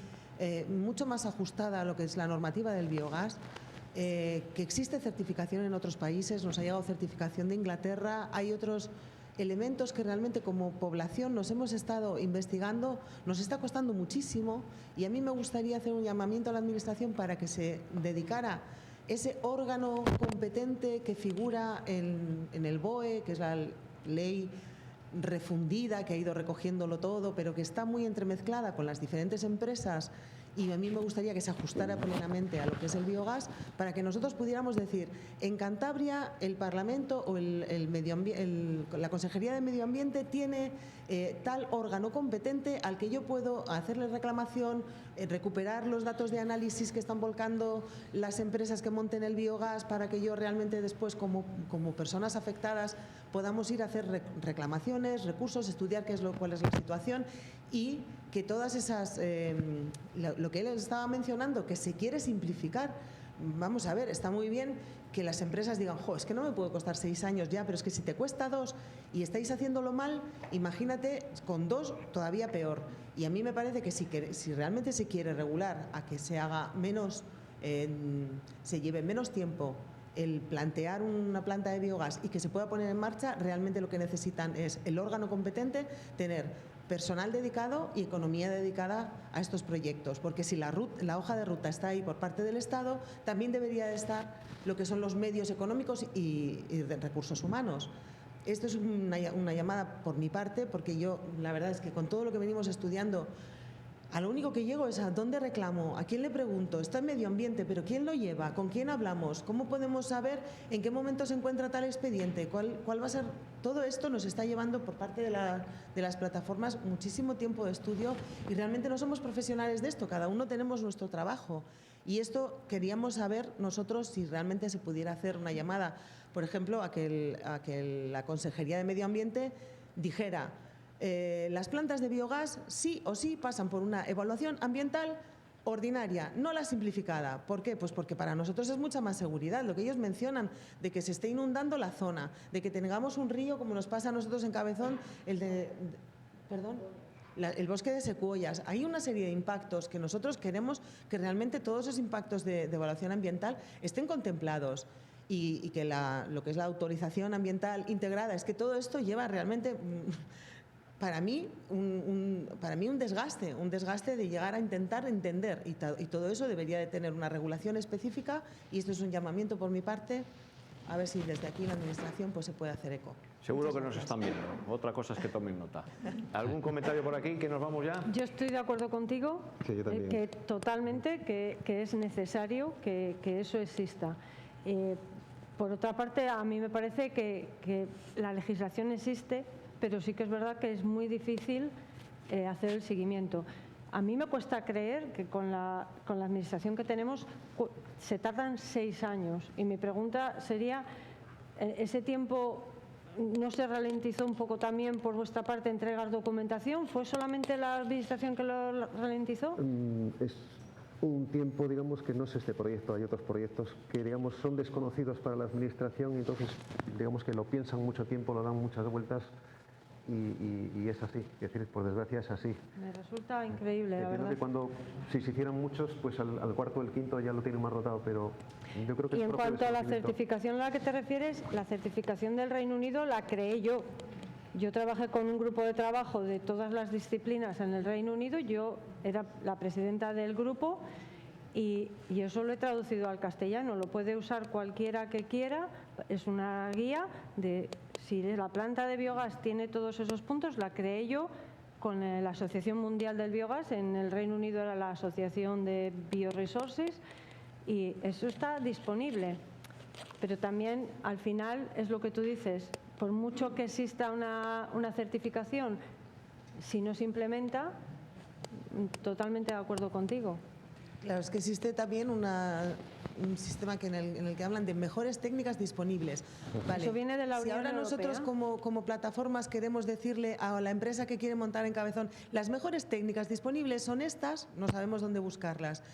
mucho más ajustada a lo que es la normativa del biogás, que existe certificación en otros países, nos ha llegado certificación de Inglaterra, hay otros elementos que realmente como población nos hemos estado investigando, nos está costando muchísimo, y a mí me gustaría hacer un llamamiento a la Administración para que se dedicara ese órgano competente que figura en el BOE, que es la ley refundida, que ha ido recogiéndolo todo, pero que está muy entremezclada con las diferentes empresas, y a mí me gustaría que se ajustara plenamente a lo que es el biogás, para que nosotros pudiéramos decir, en Cantabria el Parlamento o la Consejería de Medio Ambiente tiene tal órgano competente al que yo puedo hacerle reclamación, recuperar los datos de análisis que están volcando las empresas que monten el biogás, para que yo realmente después como personas afectadas podamos ir a hacer reclamaciones, recursos, estudiar cuál es la situación, y que todas esas, lo que él estaba mencionando, que se quiere simplificar. Vamos a ver, está muy bien que las empresas digan, es que no me puede costar 6 años ya, pero es que si te cuesta 2 y estáis haciéndolo mal, imagínate con 2 todavía peor. Y a mí me parece que si realmente se quiere regular a que se haga menos, se lleve menos tiempo el plantear una planta de biogás y que se pueda poner en marcha, realmente lo que necesitan es el órgano competente, tener personal dedicado y economía dedicada a estos proyectos, porque si la hoja de ruta está ahí por parte del Estado, también debería de estar lo que son los medios económicos y de recursos humanos. Esto es una llamada por mi parte, porque yo la verdad es que con todo lo que venimos estudiando, a lo único que llego es a dónde reclamo, a quién le pregunto, está en medio ambiente, pero ¿quién lo lleva? ¿Con quién hablamos? ¿Cómo podemos saber en qué momento se encuentra tal expediente? ¿Cuál va a ser? Todo esto nos está llevando por parte de las plataformas muchísimo tiempo de estudio, y realmente no somos profesionales de esto, cada uno tenemos nuestro trabajo. Y esto queríamos saber nosotros si realmente se pudiera hacer una llamada, por ejemplo, a que la Consejería de Medio Ambiente dijera: las plantas de biogás sí o sí pasan por una evaluación ambiental ordinaria, no la simplificada. ¿Por qué? Pues porque para nosotros es mucha más seguridad. Lo que ellos mencionan, de que se esté inundando la zona, de que tengamos un río como nos pasa a nosotros en Cabezón, el bosque de secuoyas. Hay una serie de impactos que nosotros queremos que realmente todos esos impactos de evaluación ambiental estén contemplados. Y que lo que es la autorización ambiental integrada, es que todo esto lleva realmente... Para mí un desgaste de llegar a intentar entender, y todo eso debería de tener una regulación específica, y esto es un llamamiento por mi parte, a ver si desde aquí la Administración pues se puede hacer eco. Seguro que nos están viendo. Otra cosa es que tomen nota. ¿Algún comentario por aquí, que nos vamos ya? Yo estoy de acuerdo contigo, sí, yo también. Que totalmente, que es necesario que eso exista. Por otra parte, a mí me parece que la legislación existe, pero sí que es verdad que es muy difícil hacer el seguimiento. A mí me cuesta creer que con la administración que tenemos se tardan 6 años. Y mi pregunta sería, ¿ese tiempo no se ralentizó un poco también por vuestra parte entregar documentación? ¿Fue solamente la administración que lo ralentizó? Es un tiempo, digamos, que no es este proyecto, hay otros proyectos que, digamos, son desconocidos para la administración, y entonces, digamos, que lo piensan mucho tiempo, lo dan muchas vueltas, y es así, es decir, por desgracia es así. Me resulta increíble, la verdad. Que cuando, si se hicieran muchos, pues al cuarto o el quinto ya lo tienen más rotado, pero yo creo que y es en propio cuanto a la desconocimiento. certificación a la que te refieres, la certificación del Reino Unido la creé yo. Yo trabajé con un grupo de trabajo de todas las disciplinas en el Reino Unido, yo era la presidenta del grupo y eso lo he traducido al castellano, lo puede usar cualquiera que quiera, es una guía de si la planta de biogás tiene todos esos puntos, la creé yo con la Asociación Mundial del Biogás, en el Reino Unido era la Asociación de Bioresources y eso está disponible, pero también al final es lo que tú dices, por mucho que exista una certificación, si no se implementa, totalmente de acuerdo contigo. Claro, es que existe también un sistema en el que hablan de mejores técnicas disponibles. Vale. Eso viene de la Unión Europea. Si ahora nosotros como plataformas queremos decirle a la empresa que quiere montar en Cabezón, las mejores técnicas disponibles son estas, no sabemos dónde buscarlas.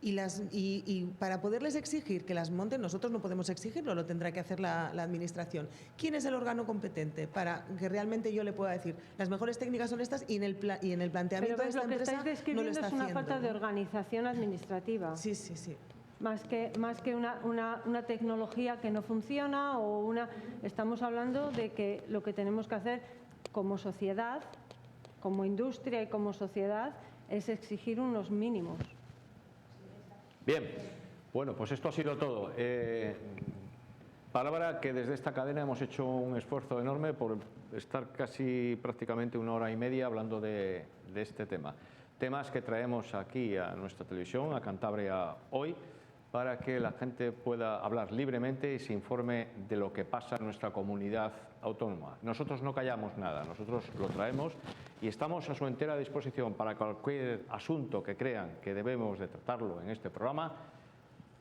Y para poderles exigir que las monten, nosotros no podemos exigirlo, lo tendrá que hacer la administración. ¿Quién es el órgano competente para que realmente yo le pueda decir las mejores técnicas son estas y en el planteamiento de esta empresa no lo está haciendo? Pero lo que estáis describiendo es una falta de organización administrativa. Sí, sí, sí. Más que una tecnología que no funciona estamos hablando de que lo que tenemos que hacer como sociedad, como industria y como sociedad es exigir unos mínimos. Bien, bueno, pues esto ha sido todo. Palabra que desde esta cadena hemos hecho un esfuerzo enorme por estar casi prácticamente 1 hora y media hablando de este tema. Temas que traemos aquí a nuestra televisión, a Cantabria Hoy, para que la gente pueda hablar libremente y se informe de lo que pasa en nuestra comunidad autónoma. Nosotros no callamos nada, nosotros lo traemos y estamos a su entera disposición para cualquier asunto que crean que debemos de tratarlo en este programa.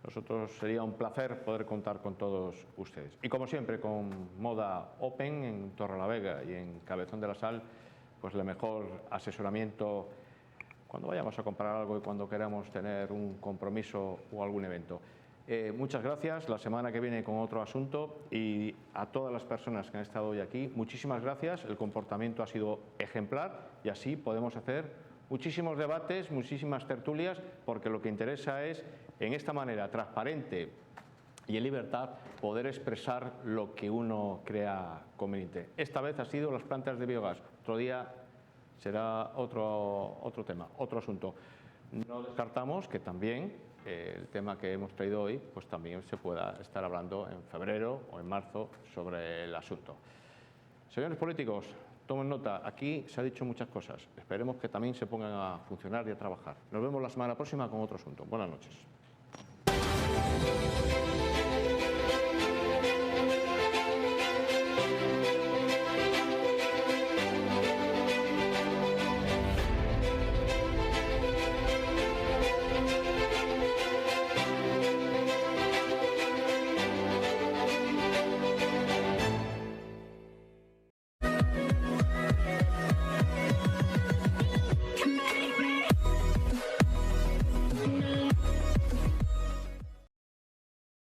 Nosotros sería un placer poder contar con todos ustedes. Y como siempre, con Moda Open en Torrelavega y en Cabezón de la Sal, pues el mejor asesoramiento cuando vayamos a comprar algo y cuando queramos tener un compromiso o algún evento. Muchas gracias, la semana que viene con otro asunto y a todas las personas que han estado hoy aquí, muchísimas gracias, el comportamiento ha sido ejemplar y así podemos hacer muchísimos debates, muchísimas tertulias, porque lo que interesa es, en esta manera transparente y en libertad, poder expresar lo que uno crea conveniente. Esta vez ha sido las plantas de biogás, otro día será otro tema, otro asunto. No descartamos que también el tema que hemos traído hoy, pues también se pueda estar hablando en febrero o en marzo sobre el asunto. Señores políticos, tomen nota, aquí se ha dicho muchas cosas. Esperemos que también se pongan a funcionar y a trabajar. Nos vemos la semana próxima con otro asunto. Buenas noches.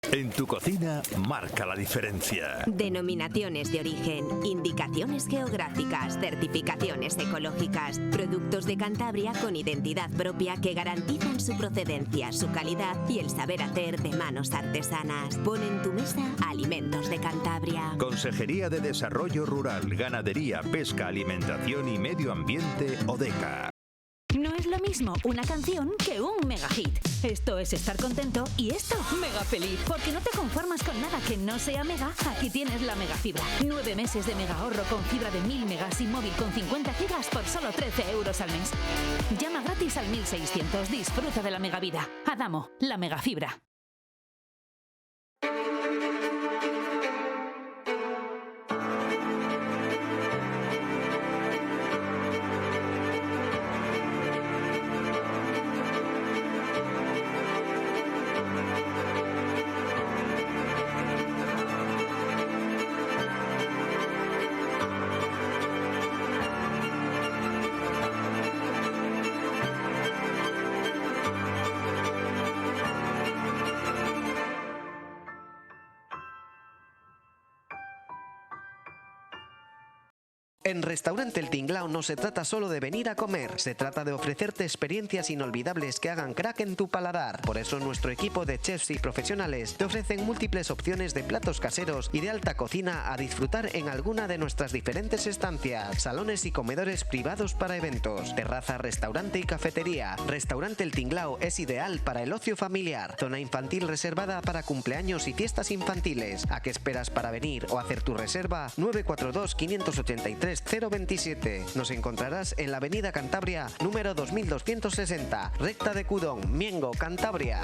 En tu cocina marca la diferencia. Denominaciones de origen, indicaciones geográficas, certificaciones ecológicas, productos de Cantabria con identidad propia que garantizan su procedencia, su calidad y el saber hacer de manos artesanas. Pon en tu mesa alimentos de Cantabria. Consejería de Desarrollo Rural, Ganadería, Pesca, Alimentación y Medio Ambiente, ODECA. No es lo mismo una canción que un megahit. Esto es estar contento y esto, mega feliz. Porque no te conformas con nada que no sea mega, aquí tienes la megafibra. 9 meses de mega ahorro con fibra de 1000 megas y móvil con 50 gigas por solo 13 euros al mes. Llama gratis al 1600, disfruta de la megavida. Adamo, la megafibra. En Restaurante El Tinglao no se trata solo de venir a comer, se trata de ofrecerte experiencias inolvidables que hagan crack en tu paladar. Por eso nuestro equipo de chefs y profesionales te ofrecen múltiples opciones de platos caseros y de alta cocina a disfrutar en alguna de nuestras diferentes estancias, salones y comedores privados para eventos, terraza, restaurante y cafetería. Restaurante El Tinglao es ideal para el ocio familiar, zona infantil reservada para cumpleaños y fiestas infantiles. ¿A qué esperas para venir o hacer tu reserva? 942 583 027. Nos encontrarás en la Avenida Cantabria número 2260, recta de Cudón, Miengo, Cantabria.